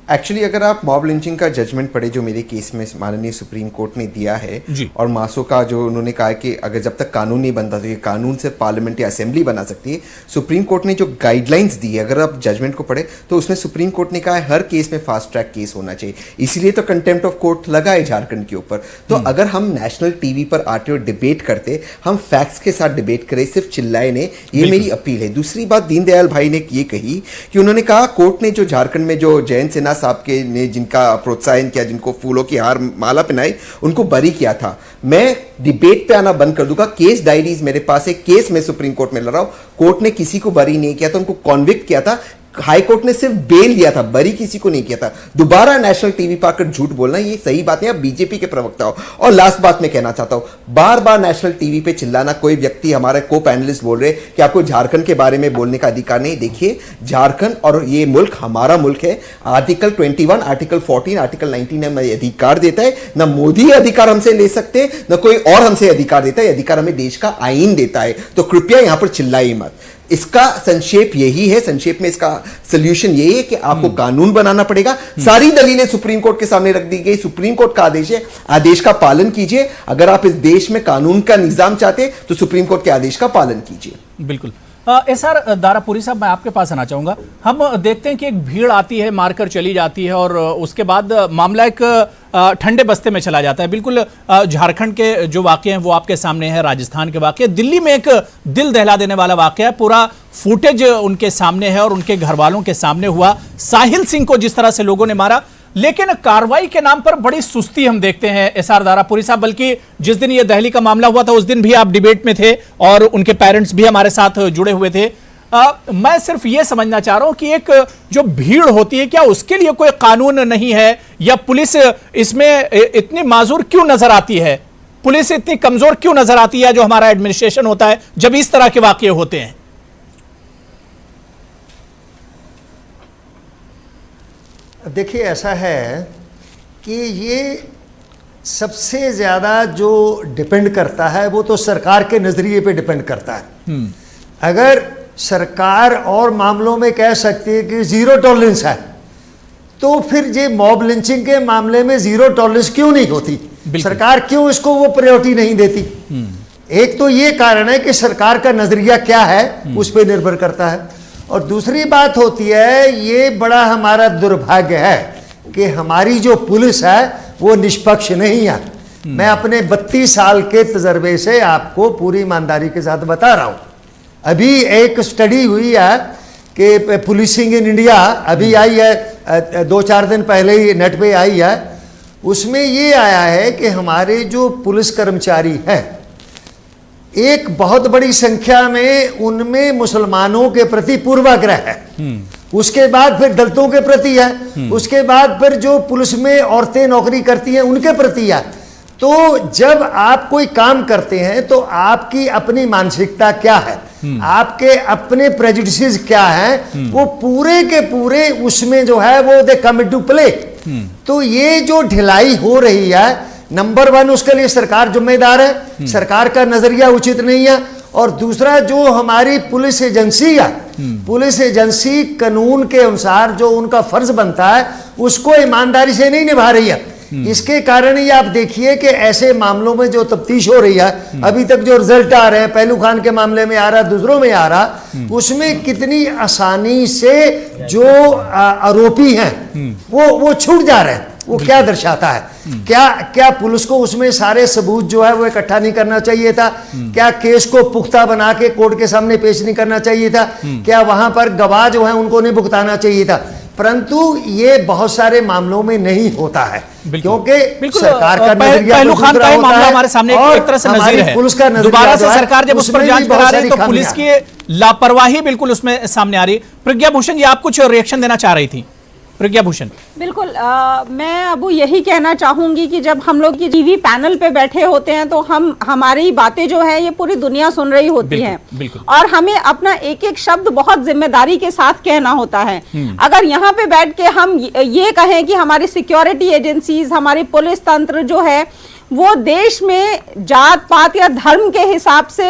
एक्चुअली अगर आप मॉब लिंचिंग का जजमेंट पढ़े जो मेरे केस में माननीय सुप्रीम कोर्ट ने दिया है, और मासो का जो उन्होंने कहा कि अगर जब तक कानून नहीं बनता तो ये कानून सिर्फ पार्लियामेंट या असेंबली बना सकती है। सुप्रीम कोर्ट ने जो गाइडलाइंस दी है, अगर आप जजमेंट को पढ़े तो उसमें सुप्रीम कोर्ट ने कहा है हर केस में फास्ट ट्रैक केस होना चाहिए, इसीलिए तो कंटेम्प्ट ऑफ कोर्ट लगा है झारखंड के ऊपर। तो अगर हम नेशनल टीवी पर आते और डिबेट करते, हम फैक्ट्स के साथ डिबेट करें, सिर्फ चिल्लाए ने, ये मेरी अपील है। दूसरी बात दीनदयाल भाई ने ये कही कि उन्होंने कहा कोर्ट ने जो झारखंड में जो जयंत सिन्हा साहब के ने जिनका प्रोत्साहन किया, जिनको फूलों की हार माला पहनाई, उनको बरी किया था। मैं डिबेट पे आना बंद कर दूंगा, केस डायरीज मेरे पास है, केस में सुप्रीम कोर्ट में लड़ रहा हूं, कोर्ट ने किसी को बरी नहीं किया था, उनको कॉन्विक्ट किया था, हाई कोर्ट ने सिर्फ बेल दिया था, बरी किसी को नहीं किया था। दोबारा नेशनल टीवी पर आकर झूठ बोलना ये सही बात नहीं, आप बीजेपी के प्रवक्ता हो। और लास्ट बात मैं कहना चाहता हूं, बार बार नेशनल टीवी पे चिल्लाना, कोई व्यक्ति हमारे को पैनलिस्ट बोल रहे कि आपको झारखंड के बारे में बोलने का अधिकार नहीं। देखिए, झारखंड और ये मुल्क हमारा मुल्क है। आर्टिकल 21, आर्टिकल 14, आर्टिकल 19 हमें अधिकार देता है, ना मोदी अधिकार हमसे ले सकते, ना कोई और हमसे अधिकार देता है, अधिकार हमें देश का आईन देता है। तो कृपया यहां पर चिल्लाइए मत। इसका संक्षेप यही है, संक्षेप में इसका सोल्यूशन यही है कि आपको कानून बनाना पड़ेगा। सारी दलीलें सुप्रीम कोर्ट के सामने रख दी गई, सुप्रीम कोर्ट का आदेश है, आदेश का पालन कीजिए। अगर आप इस देश में कानून का निजाम चाहते तो सुप्रीम कोर्ट के आदेश का पालन कीजिए। बिल्कुल। एसआर दारापुरी साहब, मैं आपके पास आना चाहूंगा। हम देखते हैं कि एक भीड़ आती है, मारकर चली जाती है और उसके बाद मामला एक ठंडे बस्ते में चला जाता है। बिल्कुल झारखंड के जो वाकये हैं वो आपके सामने है, राजस्थान के वाकये, दिल्ली में एक दिल दहला देने वाला वाकया है, पूरा फुटेज उनके सामने है और उनके घर वालों के सामने हुआ। साहिल सिंह को जिस तरह से लोगों ने मारा, लेकिन कार्रवाई के नाम पर बड़ी सुस्ती हम देखते हैं एसआर दारापुरी साहब। बल्कि जिस दिन ये दिल्ली का मामला हुआ था उस दिन भी आप डिबेट में थे और उनके पेरेंट्स भी हमारे साथ जुड़े हुए थे। मैं सिर्फ ये समझना चाह रहा हूं कि एक जो भीड़ होती है, क्या उसके लिए कोई कानून नहीं है, या पुलिस इसमें इतनी माजूर क्यों नजर आती है, पुलिस इतनी कमजोर क्यों नजर आती है जो हमारा एडमिनिस्ट्रेशन होता है जब इस तरह के वाकये होते हैं? देखिए, ऐसा है कि ये सबसे ज़्यादा जो डिपेंड करता है वो तो सरकार के नज़रिए पे डिपेंड करता है। अगर सरकार और मामलों में कह सकती है कि ज़ीरो टॉलरेंस है, तो फिर ये मॉब लिंचिंग के मामले में ज़ीरो टॉलरेंस क्यों नहीं होती? सरकार क्यों इसको वो प्रायोरिटी नहीं देती? एक तो ये कारण है कि सरकार का नज़रिया क्या है, उस पर निर्भर करता है। और दूसरी बात होती है, ये बड़ा हमारा दुर्भाग्य है कि हमारी जो पुलिस है वो निष्पक्ष नहीं है। मैं अपने 32 साल के तजर्बे से आपको पूरी ईमानदारी के साथ बता रहा हूँ। अभी एक स्टडी हुई है कि पुलिसिंग इन इंडिया, अभी आई है, 2-4 दिन पहले ही नेट पे आई है। उसमें ये आया है कि हमारे जो पुलिस कर्मचारी हैं, एक बहुत बड़ी संख्या में उनमें मुसलमानों के प्रति पूर्वाग्रह है, उसके बाद फिर दलितों के प्रति है, उसके बाद फिर जो पुलिस में औरतें नौकरी करती हैं उनके प्रति है। तो जब आप कोई काम करते हैं तो आपकी अपनी मानसिकता क्या है, आपके अपने प्रेजुडिसेस क्या हैं, वो पूरे के पूरे उसमें जो है वो दे कम इनटू प्ले। तो ये जो ढिलाई हो रही है, नंबर 1 उसके लिए सरकार जिम्मेदार है, सरकार का नजरिया उचित नहीं है। और दूसरा, जो हमारी पुलिस एजेंसी है, पुलिस एजेंसी कानून के अनुसार जो उनका फर्ज बनता है उसको ईमानदारी से नहीं निभा रही है। इसके कारण ही आप देखिए कि ऐसे मामलों में जो तफ्तीश हो रही है, अभी तक जो रिजल्ट आ रहे हैं, पहलू खान के मामले में आ रहा, दूसरों में आ रहा, उसमें कितनी आसानी से जो आरोपी हैं वो छूट जा रहे हैं। वो क्या दर्शाता है? क्या पुलिस को उसमें सारे सबूत जो है वो इकट्ठा नहीं करना चाहिए था? क्या केस को पुख्ता बना के कोर्ट के सामने पेश नहीं करना चाहिए था? क्या वहां पर गवाह जो है उनको नहीं भुगताना चाहिए था? परंतु ये बहुत सारे मामलों में नहीं होता है, क्योंकि सरकार का नजरिया पहलू खान का मामला हमारे सामने एक तरह से नजीर है। पुलिस का दोबारा से सरकार जब उस पर जांच करा रही तो पुलिस की लापरवाही बिल्कुल उसमें सामने आ रही। प्रज्ञा भूषण जी, आप कुछ रिएक्शन देना चाह रही थी? प्रज्ञा भूषण। बिल्कुल, मैं अब यही कहना चाहूंगी कि जब हम लोग ये टीवी पैनल पे बैठे होते हैं तो हमारी बातें जो है ये पूरी दुनिया सुन रही होती है, और हमें अपना एक एक शब्द बहुत जिम्मेदारी के साथ कहना होता है। अगर यहाँ पे बैठ के हम ये कहें कि हमारी सिक्योरिटी एजेंसीज, हमारी पुलिस तंत्र जो है वो देश में जात पात या धर्म के हिसाब से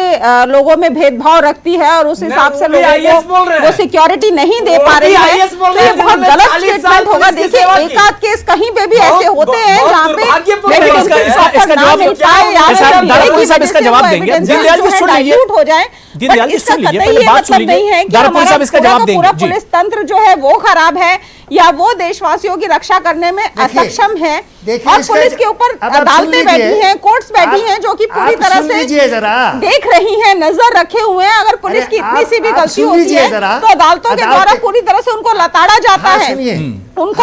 लोगों में भेदभाव रखती है और उस हिसाब से लोगों को वो सिक्योरिटी नहीं दे पा रही है, तो ये बहुत गलत स्टेटमेंट होगा। देखिए, एक आध केस कहीं पे भी ऐसे होते हैं जहाँ पे इसका जवाब देंगे, हो जाए, इसका कतई ये मतलब नहीं है कि हमारा पूरा पुलिस तंत्र जो है वो खराब है या वो देशवासियों की रक्षा करने में असक्षम है। और पुलिस के ऊपर अदालतें बैठी हैं, कोर्ट्स बैठी हैं जो कि पूरी तरह से देख रही हैं, नजर रखे हुए हैं। अगर पुलिस की इतनी सी भी गलती होती है तो अदालतों के द्वारा पूरी तरह से उनको लताड़ा जाता है, उनको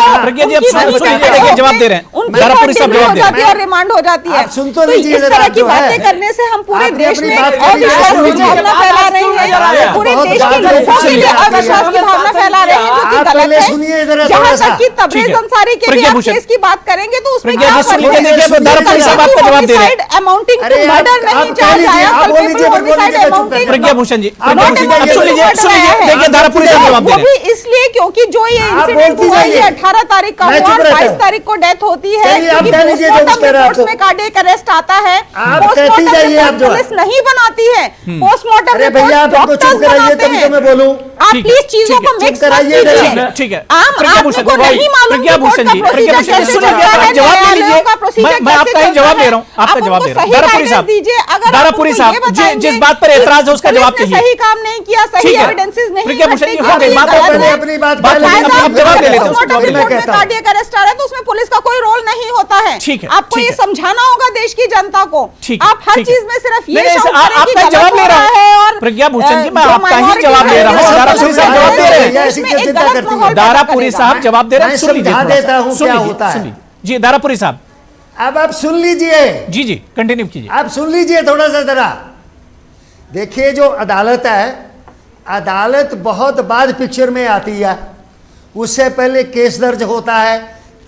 जवाब दे रहे हैं, और रिमांड हो जाती है। तो इस तरह की बातें करने से हम पूरे देश में अविश्वास की भावना फैला रहे हैं, पूरे देश के लोगों में अविश्वास की भावना फैला रहे हैं, जो कि आप गलत पहले है। सुनिए जरा जहां थोड़ा तक सा। कि ठीक तबरेज है। अंसारी के भी प्रज्ञा आप भूषण। केस की बात करेंगे तो उसमें प्रज्ञा क्या जी, सुनिए, फर्क है? देखिए, दारापुरी साहब आपका जवाब दे रहे हैं। अमाउंटिंग अरे टू आप- मर्डर आप नहीं कह लीजिए, जाया, आप बोल लीजिए, फिर बोल लीजिए, चुप कर। प्रज्ञा भूषण जी, प्रज्ञा Not भूषण जी, अब enough सुन लीजिए, to सुन लीजिए, murder देखिए है। दारापुरी साहब जवाब दे वो रहे हैं। भी इसलिए क्योंकि जो ये आप इंसिडेंट बोलती हुआ जाइए। ये 18 तारीख का मैं हुआ चुप और रहता 22 हूं। तारीख को डेथ होती है, चलिए, आप क्योंकि कह लीजिए जो कुछ पोस्टमार्टम कह रहे हैं रिपोर्ट्स आपको। में कार्डियक अरेस्ट आता है, आप कहती पोस्टमार्टम जाइए, आप रिपोर्ट जो- पुलिस नहीं बनाती है, पोस्टमार्टम अरे रिपोर्ट भैया, आप इनको चुप डॉक्टर्स कराइए बनाते तभी हैं। तो मैं बोलूं। आप ठीक है, प्लीज चीजों ठीक है, को मिक्स चुप मत कराइए जरा। कीजिए। ठीक है, ठीक है। आम प्रज्ञा आदमी भूषण को जी, भाई, नहीं मालूम प्रज्ञा कि कोर्ट भूषण का जी, प्रज्ञा प्रोसीजर भूषण जी, कैसे सुनिए, चलता आप है, जवाब ले न्यायालयों लीजिए। का प्रोसीजर मैं आपका कैसे ही चलता जवाब है। दे रहा हूँ, आपका आप जवाब उनको दे रहा हूँ। सही दारापुरी guidance साहब, दीजिए। अगर दारापुरी आप साहब, उनको ये बताएंगे जिस बात पर कि एतराज है उसका पुलिस जवाब ने चाहिए। सही काम नहीं किया, सही ठीक है। एविडेंसेस नहीं प्रज्ञा भूषण जी, इकट्ठे हो गई, किए, बात गलत आपने है। अपनी बात बात कह लीजिए, आप मैं जवाब दे लेते हैं, पोस्टमार्टम जवाब दे रिपोर्ट लेते में हैं। कहता हूं। कार्डियक अरेस्ट आ रहा है तो उसमें पुलिस का कोई रोल नहीं होता है। ठीक है, आपको ठीक ये है। समझाना होगा देश की जनता को। ठीक है, आप हर ठीक है। चीज में सिर्फ ये नहीं, नहीं, shout करें कि आपका गलत जवाब हो ले रहा रहा है हूँ। और प्रज्ञा भूषण जी, मैं जो आपका ही minority जवाब दे रहा हूँ। है, दारापुरी साहब जवाब दे रहे हैं। ऐसी इसमें एक चिंता गलत करती है। माहौल पैदा दारापुरी करेगा। साहब जवाब दे रहे हैं, मैं सुन लीजिए समझा थोड़ा सा। देता हूं सुन क्या लीजिए, होता सुन है। लीजिए। जी दारापुरी साहब, अब आप सुन लीजिए, जी जी, कंटिन्यू कीजिए। आप सुन लीजिए थोड़ा सा जरा। देखिए जो अदालत है, अदालत बहुत बाद पिक्चर में आती है। उससे पहले केस दर्ज होता है,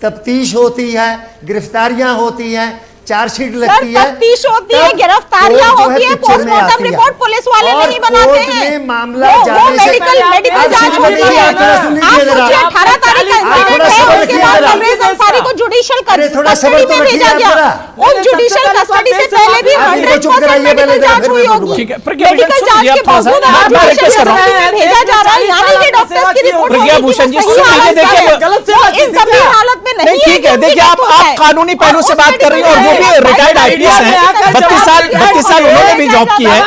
तफ्तीश होती है, गिरफ्तारियां होती हैं, चार्जशीट लगती है, तफ्तीश होती है, तब गिरफ्तारियां कोर्ट जो होती है, पिक्चर में पोस्टमार्टम आती है। रिपोर्ट पुलिस वाले और नहीं बनाते कोर्ट हैं। में मामला वो जाने से मेडिकल आप जांच सुन होती लीजिए, है। आप थोड़ा सुन लीजिए आप जरा। सोचिए 18 तारीख का आप इंसिडेंट थोड़ा है, सब्र उसके रखिए बाद जरा। तबरेज अंसारी को जुडिशियल अरे थोड़ा सब्र कस्टडी तो में रखिए भेजा आप गया। जरा। उन जुडिशियल कस्टडी से पहले भी आप इनको चुप 100% कराइए पहले मेडिकल जरा, जांच फिर हुई मैं होगी। बोलूंगा। प्रज्ञा भूषण, मेडिकल सुन जांच लीजिए, के आप थोड़ा सा- बावजूद मैं जुडिशियल रिक्वेस्ट कर रहा हूं। कस्टडी में भेजा जा रहा है, यानी कि डॉक्टर्स की रिपोर्ट प्रज्ञा होगी कि भूषण जी, वो सुन सही लीजिए, हालत में देखिए, है। गलत से वो बात इस कीजिए गंभीर क्या? हालत में नहीं नहीं, ठीक है, कि देखिए, उनकी आप डेथ होता है। कानूनी पहलू से और बात उस कर रही हैं और वो भी मेडिकल रिटायर्ड जांच आईपीएस के हैं। बाद 32 साल जवाब 32 साल दिया उन्होंने भी जाएगा। जॉब की है।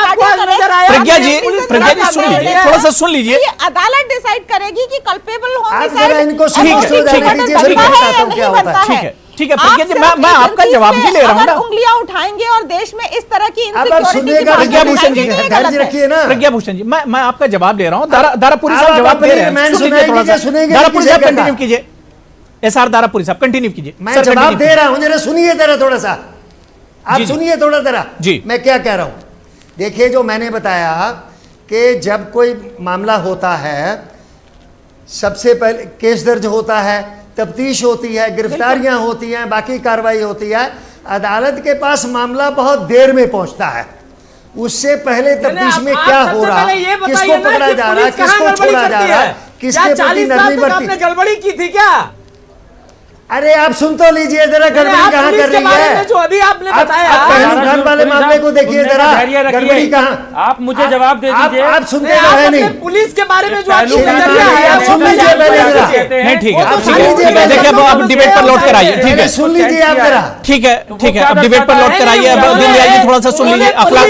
प्रज्ञा जी, प्रज्ञा जी, सुन लीजिए, थोड़ा सा सुन लीजिए। ये अदालत डिसाइड करेगी कि कल्पेबल आप जरा इनको ठीक है, ठीक है, ठीक है, ठीक है, बताता हूं क्या होता है। ठीक है, ठीक है, प्रज्ञा जी, मैं आपका जवाब भी ले रहा हूँ ना। उंगलियां उठाएंगे और देश में इस तरह की अब आप इनसिक्योरिटी सुनिएगा, प्रज्ञा भूषण जी, धैर्य रखिए ना। प्रज्ञा भूषण जी, मैं आपका जवाब ले रहा हूँ। दारापुरी आप साहब जवाब अपनी दे रहे रिमांड हैं, सुन लीजिए थोड़ा सुनाएंगे, सा। सुनेंगे, दारापुरी साहब किसी कंटिन्यू का? कीजिए। एसआर दारापुरी साहब कंटिन्यू कीजिए। मैं सर, जवाब continue दे कीजिए। रहा हूं, जरा सुनिए जरा थोड़ा सा। आप जी, जी। सुनिए थोड़ा जरा जी। मैं क्या कह रहा हूं। देखिए जो मैंने बताया कि जब कोई मामला होता है, सबसे पहले केस दर्ज होता है, तफ्तीश होती है, गिरफ्तारियां होती हैं, बाकी कार्रवाई होती है। अदालत के पास मामला बहुत देर में पहुंचता है। उससे पहले तफ्तीश में क्या हो रहा, किसको पकड़ा जा रहा है, किसको छोड़ा जा रहा है, किसके प्रति नरमी बरती। गड़बड़ी की थी क्या? अरे आप सुन तो लीजिए जरा, गड़बड़ी कहाँ कर रही है। जो अभी आपने आप पहलू खान वाले मामले को देखिए जरा, गड़बड़ी कहाँ। आप मुझे जवाब दे दीजिए। आप सुनते तो है नहीं। पुलिस के बारे में जो पहलू आपकी खान नजरिया वाले है, आप सुन लीजिए पहले जरा। नहीं, ठीक है, आप ठीक सुन है, लीजिए ठीक है, पहले। देखिए, अब डिबेट पर लौट कर आइए। ठीक है, पहले सुन लीजिए आप जरा। ठीक है, ठीक है, अब डिबेट पर लौट कर आइए। अब दीनदयाल जी थोड़ा सा सुन लीजिए। अखलाक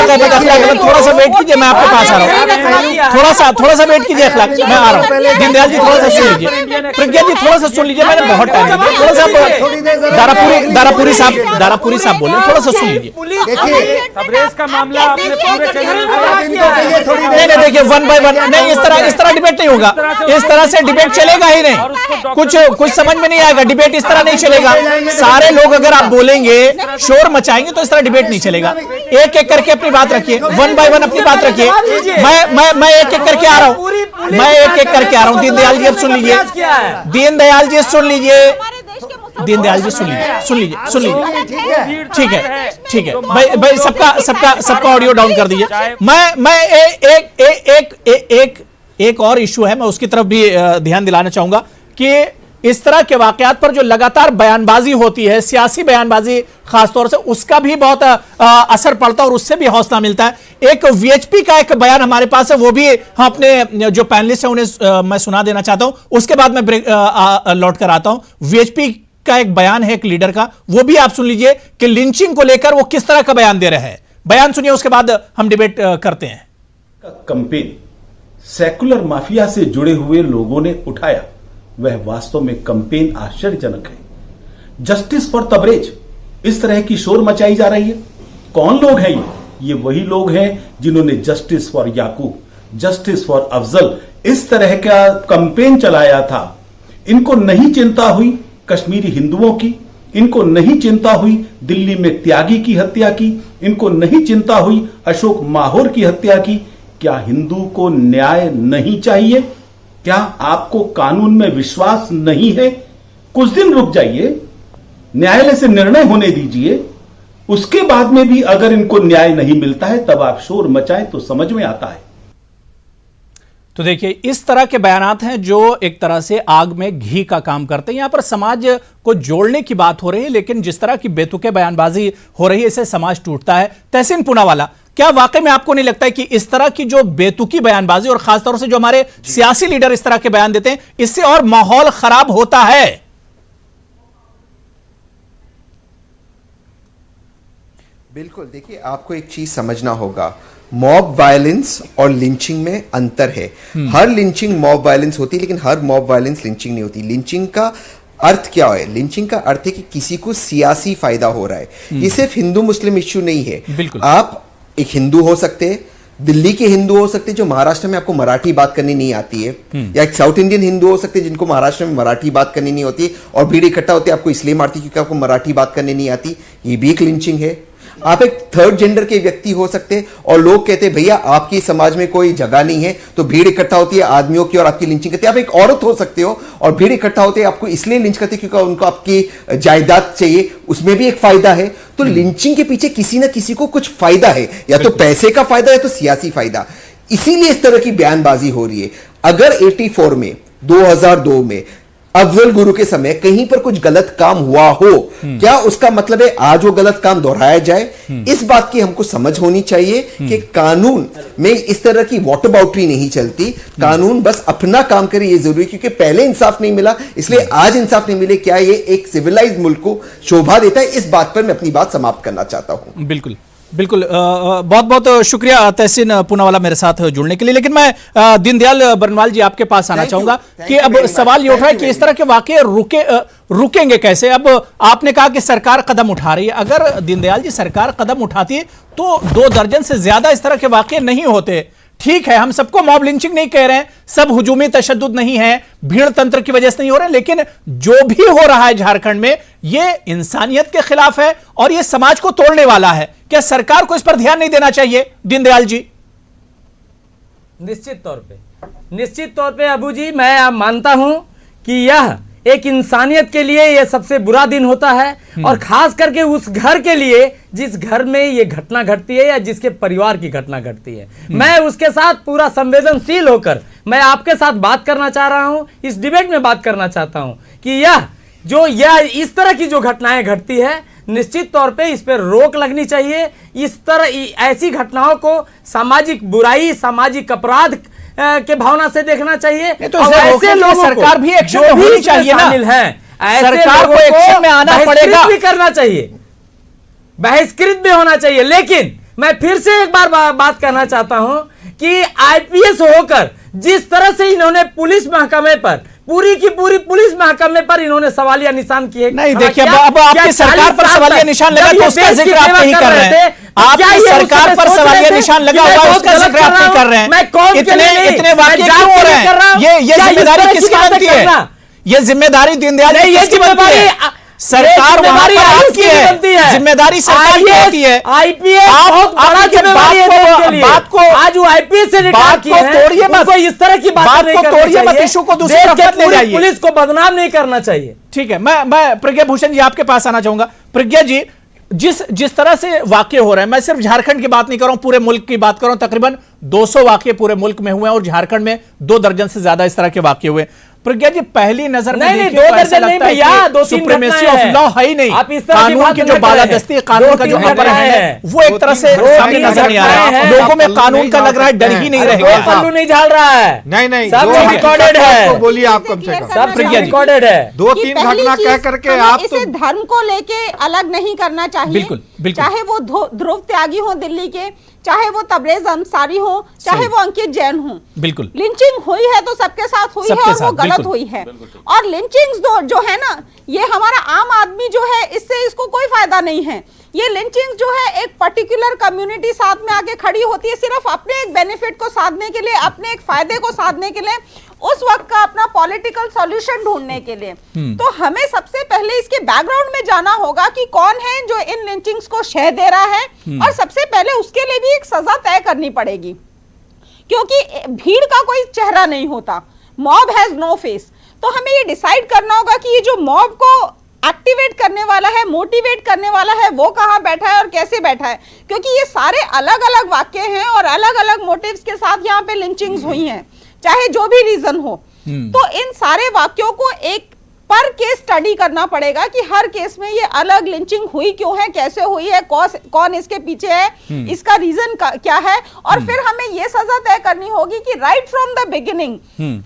है, थोड़ा सा वेट कीजिए, मैं आपके पास आ रहा हूँ। थोड़ा सा वेट कीजिए अखलाक, मैं आ रहा हूँ। दीनदयाल जी थोड़ा सा सुन लीजिए। प्रज्ञा जी थोड़ा सा सुन लीजिए, मैंने बहुत टाइम दिया। थोड़ा सा दारापुरी साहब बोले, थोड़ा सा सुन लीजिए। देखिए तबरेज का मामला आपने पूरे आप इनको कहिए थोड़ी नहीं देर नहीं, देखिए, वन बाय वन नहीं, इस तरह डिबेट नहीं होगा। इस तरह से डिबेट चलेगा ही नहीं। कुछ समझ में नहीं आएगा। डिबेट इस तरह नहीं चलेगा। सारे लोग अगर आप बोलेंगे, शोर मचाएंगे, तो इस तरह डिबेट नहीं चलेगा। एक एक करके अपनी बात रखिए, वन बाय वन अपनी बात रखिए। मैं एक एक करके आ रहा हूँ। मैं एक एक करके आ रहा हूँ। दीनदयाल जी अब सुन लीजिए। दीनदयाल जी सुन लीजिए। दीनदयाल जी सुन लीजिए, सुन लीजिए, सुन लीजिए। ठीक है। ठीक है, ठीक है भाई, सबका ऑडियो डाउन कर दीजिए। मैं एक और इशू है, मैं उसकी तरफ भी ध्यान दिलाना चाहूंगा कि इस तरह के वाकयात पर जो लगातार बयानबाजी होती है, सियासी बयानबाजी खासतौर से, उसका भी बहुत असर पड़ता है और उससे भी हौसला मिलता है। एक वीएचपी का एक बयान हमारे पास है, वो भी हम अपने जो पैनलिस्ट हैं उन्हें मैं सुना देना चाहता हूं, उसके बाद मैं लौट कर आता हूं। वीएचपी का एक बयान है एक लीडर का, वो भी आप सुन लीजिए कि लिंचिंग को लेकर वो किस तरह का बयान दे रहे हैं। बयान सुनिए, उसके बाद हम डिबेट करते हैं। कैंपेन सेकुलर माफिया से जुड़े हुए लोगों ने उठाया, वह वास्तव में कैंपेन आश्चर्यजनक है। जस्टिस फॉर तबरेज, इस तरह की शोर मचाई जा रही है। कौन लोग हैं ये वही लोग हैं जिन्होंने justice for Yakub, justice for Afzal इस तरह का कैंपेन चलाया था। इनको नहीं चिंता हुई कश्मीरी हिंदुओं की, इनको नहीं चिंता हुई दिल्ली में त्यागी की हत्या की, इनको नहीं चिंता हुई अशोक माहौर की हत्या की। क्या हिंदू को न्याय नहीं चाहिए? क्या आपको कानून में विश्वास नहीं है? कुछ दिन रुक जाइए, न्यायालय से निर्णय होने दीजिए, उसके बाद में भी अगर इनको न्याय नहीं मिलता है तब आप शोर मचाएं तो समझ में आता है। तो देखिए, इस तरह के बयानात हैं जो एक तरह से आग में घी का काम करते हैं। यहां पर समाज को जोड़ने की बात हो रही है, लेकिन जिस तरह की बेतुके बयानबाजी हो रही है, इससे समाज टूटता है। तहसीन पूनावाला, क्या वाकई में आपको नहीं लगता है कि इस तरह की जो बेतुकी बयानबाजी और खासतौर से जो हमारे सियासी लीडर इस तरह के बयान देते हैं, इससे और माहौल खराब होता है? बिल्कुल, देखिए आपको एक चीज समझना होगा, मॉब वायलेंस और लिंचिंग में अंतर है। हर लिंचिंग मॉब वायलेंस होती है, लेकिन हर मॉब वायलेंस लिंचिंग नहीं होती। लिंचिंग का अर्थ क्या है? लिंचिंग का अर्थ है कि किसी को सियासी फायदा हो रहा है। ये सिर्फ हिंदू मुस्लिम इश्यू नहीं है। बिल्कुल। आप एक हिंदू हो सकते हैं, दिल्ली के हिंदू हो सकते हैं जो महाराष्ट्र में आपको मराठी बात करनी नहीं आती है, या एक साउथ इंडियन हिंदू हो सकते हैं जिनको महाराष्ट्र में मराठी बात करनी नहीं होती और भीड़ इकट्ठा होती है आपको इसलिए मारती क्योंकि आपको मराठी बात करनी नहीं आती। ये भी एक लिंचिंग है। आप एक थर्ड जेंडर के व्यक्ति हो सकते हैं और लोग कहते हैं भैया आपकी समाज में कोई जगह नहीं है, तो भीड़ इकट्ठा होती है आदमियों की और आपकी लिंचिंग करती है। आप एक औरत हो सकते हो और भीड़ इकट्ठा होते हैं आपको इसलिए लिंच करते हैं क्योंकि उनको आपकी जायदाद चाहिए, उसमें भी एक फायदा है। तो लिंचिंग के पीछे किसी ना किसी को कुछ फायदा है, या तो पैसे का फायदा है तो सियासी फायदा। इसीलिए इस तरह की बयानबाजी हो रही है। अगर 84 में 2002 में अफजल गुरु के समय कहीं पर कुछ गलत काम हुआ हो, क्या उसका मतलब है आज वो गलत काम दोहराया जाए? इस बात की हमको समझ होनी चाहिए कि कानून में इस तरह की वॉटर बाउंड्री नहीं चलती। कानून बस अपना काम करे, ये जरूरी, क्योंकि पहले इंसाफ नहीं मिला इसलिए आज इंसाफ नहीं मिले। क्या ये एक सिविलाइज्ड मुल्क को शोभा देता है? इस बात पर मैं अपनी बात समाप्त करना चाहता हूं। बिल्कुल बिल्कुल, बहुत बहुत शुक्रिया तहसीन पूनावाला मेरे साथ जुड़ने के लिए। लेकिन मैं दीनदयाल बरनवाल जी आपके पास आना चाहूंगा कि अब सवाल ये उठ रहा है कि इस तरह के वाकये रुकेंगे कैसे? अब आपने कहा कि सरकार कदम उठा रही है। अगर दीनदयाल जी सरकार कदम उठाती है तो 2 दर्जन से ज्यादा इस तरह के वाकये नहीं होते। ठीक है, हम सबको मॉब लिंचिंग नहीं कह रहे हैं, सब हुजूमी तशद्दुद नहीं है, भीड़ तंत्र की वजह से नहीं हो रहे, लेकिन जो भी हो रहा है झारखंड में ये इंसानियत के खिलाफ है और ये समाज को तोड़ने वाला है। क्या सरकार को इस पर ध्यान नहीं देना चाहिए दीनदयाल जी? निश्चित तौर पे अबू जी, मैं मानता हूं कि यह एक इंसानियत के लिए यह सबसे बुरा दिन होता है, और खास करके उस घर के लिए जिस घर में ये घटना घटती है या जिसके परिवार की घटना घटती है। मैं उसके साथ पूरा संवेदनशील होकर मैं आपके साथ बात करना चाह रहा हूं, इस डिबेट में बात करना चाहता हूं कि यह इस तरह की जो घटनाएं घटती है, निश्चित तौर पे इस पर रोक लगनी चाहिए। इस तरह ऐसी घटनाओं को सामाजिक बुराई, सामाजिक अपराध के भावना से देखना चाहिए। तो ऐसे लोग सरकार भी एक्शन में होनी चाहिए ना, सरकार को एक्शन में आना पड़ेगा, भी करना चाहिए, बहिष्कृत भी होना चाहिए। लेकिन मैं फिर से एक बार बात करना चाहता हूं कि आईपीएस होकर जिस तरह से इन्होंने पुलिस महकमे पर पूरी की पूरी पुलिस महकमे पर इन्होंने सवालिया निशान किए। नहीं देखिए, अब आपकी सरकार पर सवालिया निशान लगा तो उसका जिक्र आप नहीं कर रहे हैं। आपकी सरकार पर सवालिया निशान लगा हुआ है, उसका जिक्र आप नहीं कर रहे हैं। इतने वाकये क्यों हो रहे हैं? ये जिम्मेदारी किसकी बनती है? ये जिम्मेदारी दीनदयाल जी किसकी बनती है? सरकार वहां पर आपकी है, जिम्मेदारी सरकार की होती है। आईपीएस बहुत बड़ा जिम्मेदारी है। बात को आज वो आईपीएस से रिटायर किए हैं, तोड़िए मत, इस तरह की बात नहीं करनी चाहिए। इशू को दूसरी तरफ ले जाइए, पुलिस को बदनाम नहीं करना चाहिए। ठीक है, मैं प्रज्ञा भूषण जी आपके पास आना चाहूंगा। प्रज्ञा जी, जिस तरह से वाकये हो रहे हैं, मैं सिर्फ झारखंड की बात नहीं कर रहा हूं, पूरे मुल्क की बात कर रहा हूं। तकरीबन 200 वाकये पूरे मुल्क में हुए हैं और झारखंड में 2 दर्जन से ज्यादा इस तरह के वाकये हुए। प्रज्ञा जी, पहली नजर में नहीं, 2 दर्जन नहीं भैया, 2-3 सुप्रीमेसी ऑफ लॉ है ही नहीं। आप इस तरह कानून की जो बालादस्ती, कानून का जो अपर है वो एक तरह से सामने नजर नहीं आ रहा है। लोगों में कानून का लग रहा है डर ही नहीं रहेगा। पल्लू नहीं झाड़ रहा है, नहीं सब रिकॉर्डेड है। बोलिए आप कम से कम, सब रिकॉर्डेड है। 2-3 घटना कह करके आप इसे धर्म को लेके अलग नहीं करना चाहिए। बिल्कुल, बिल्कुल। चाहे वो ध्रुव त्यागी हो दिल्ली के, चाहे वो तबरेज अंसारी हो, चाहे वो अंकित जैन हो, बिल्कुल लिंचिंग हुई है तो सबके साथ हुई है और वो गलत हुई है। और लिंचिंग्स जो है ना, ये हमारा आम आदमी जो है इससे इसको कोई फायदा नहीं है। ये लिंचिंग जो है एक पर्टिकुलर कम्युनिटी साथ में आके खड़ी होती है सिर्फ अपने एक बेनिफिट को साधने के लिए, अपने एक फायदे को साधने के लिए, उस वक्त का अपना पॉलिटिकल सॉल्यूशन ढूंढने के लिए। तो हमें सबसे पहले इसके बैकग्राउंड में जाना होगा कि कौन है जो इन लिंचिंग्स को शह दे रहा है, और सबसे पहले उसके लिए भी एक सजा तय करनी पड़ेगी, क्योंकि भीड़ का कोई चेहरा नहीं होता। Mob has no face. तो हमें ये डिसाइड करना होगा कि ये जो मॉब को एक्टिवेट करने वाला है, मोटिवेट करने वाला है, वो कहाँ बैठा है और कैसे बैठा है, क्योंकि ये सारे अलग अलग वाक्य हैं और अलग अलग मोटिव्स के साथ यहाँ पे लिंचिंग्स हुई हैं, चाहे जो भी रीजन हो। तो इन सारे वाक्यों को एक पर केस स्टडी करना पड़ेगा कि हर केस में ये अलग लिंचिंग हुई क्यों है, कैसे हुई है, कौन इसके पीछे है, इसका रीजन क्या है, और फिर हमें ये सजा तय करनी होगी कि राइट फ्रॉम द बिगिनिंग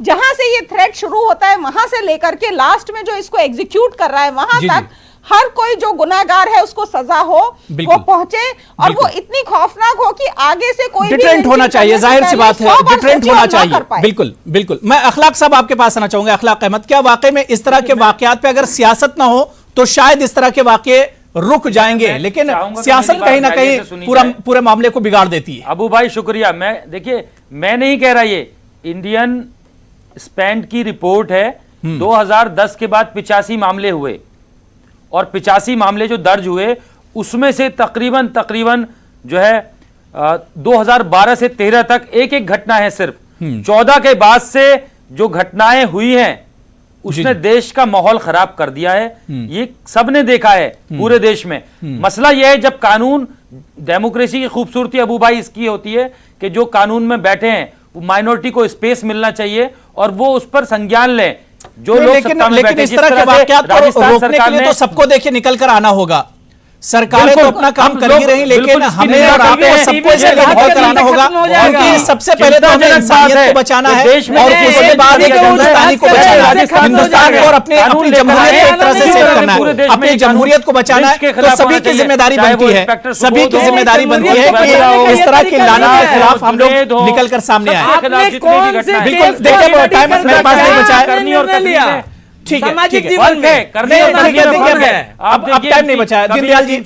जहां से ये थ्रेट शुरू होता है वहां से लेकर के लास्ट में जो इसको एग्जीक्यूट कर रहा है वहां तक हर कोई जो गुनाहगार है उसको सजा हो, वो पहुंचे और वो इतनी खौफनाक हो कि आगे से कोई डिटरेंट होना चाहिए। जाहिर सी बात है, डिटरेंट होना चाहिए। बिल्कुल बिल्कुल। मैं अखलाक साहब आपके पास आना चाहूंगा। अखलाक अहमद, क्या वाकई में इस तरह के वाकयात पे अगर सियासत ना हो तो शायद इस तरह के वाकये रुक जाएंगे, लेकिन सियासत कहीं ना कहीं पूरे मामले को बिगाड़ देती है। अबू भाई शुक्रिया। देखिए मैं नहीं कह रहा, ये इंडियन स्पैंड की रिपोर्ट है। 2010 के बाद 85 मामले हुए और 85 मामले जो दर्ज हुए उसमें से तकरीबन जो है 2012 से 13 तक एक एक घटना है सिर्फ। 14 के बाद से जो घटनाएं हुई हैं उसने देश का माहौल खराब कर दिया है। ये सबने देखा है पूरे देश में। मसला यह है जब कानून, डेमोक्रेसी की खूबसूरती अबू भाई इसकी होती है कि जो कानून में बैठे हैं वो माइनॉरिटी को स्पेस मिलना चाहिए और वो उस पर संज्ञान लें। जो लोग लेकिन इस तरह के वाकयात को रोकने के लिए तो सबको देखिए निकल कर आना होगा। सरकारें तो अपना काम कर ही रही, लेकिन हमें और आपको सबको इसे निकल कर आना होगा, क्योंकि सबसे पहले तो हमें इंसानियत को बचाना है और उसके बाद एक हिंदुस्तानी को बचाना है, हिंदुस्तान को और अपनी जमहूरियत को एक तरह से सेव करना है, अपनी जमहूरियत को बचाना है। तो सभी की जिम्मेदारी बनती है, सभी की जिम्मेदारी बनती है कि इस तरह की लानत के खिलाफ हम लोग निकल कर सामने आए। बिल्कुल, देखिए टाइम मेरे पास नहीं बचा है। ठीक है, सामाजिक ठीक है। जीवन में अब टाइम नहीं बचा है। दीनदयाल जी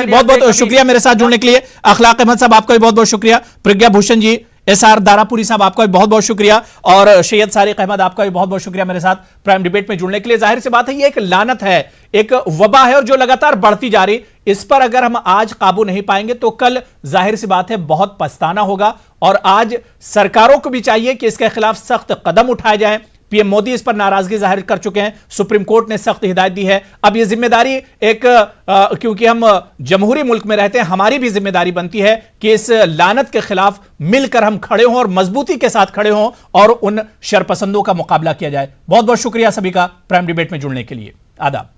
बहुत बहुत शुक्रिया मेरे साथ जुड़ने के लिए। अखलाक अहमद साहब आपका भी बहुत बहुत शुक्रिया। प्रज्ञा भूषण जी, एसआर दारापुरी साहब आपका भी बहुत बहुत शुक्रिया और सैयद सारिक अहमद आपका भी बहुत बहुत शुक्रिया मेरे साथ प्राइम डिबेट में जुड़ने के लिए। जाहिर सी बात है ये एक लानत है, एक वबा है और जो लगातार बढ़ती जा रही, इस पर अगर हम आज काबू नहीं पाएंगे तो कल जाहिर सी बात है बहुत पछताना होगा। और आज सरकारों को भी चाहिए कि इसके खिलाफ सख्त कदम उठाए जाएं। पीएम मोदी इस पर नाराजगी जाहिर कर चुके हैं, सुप्रीम कोर्ट ने सख्त हिदायत दी है। अब यह जिम्मेदारी क्योंकि हम जमहूरी मुल्क में रहते हैं, हमारी भी जिम्मेदारी बनती है कि इस लानत के खिलाफ मिलकर हम खड़े हों और मजबूती के साथ खड़े हों और उन शरपसंदों का मुकाबला किया जाए। बहुत बहुत शुक्रिया सभी का प्राइम डिबेट में जुड़ने के लिए। आदाब।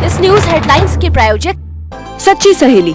इस न्यूज हेडलाइंस के प्रायोजक सच्ची सहेली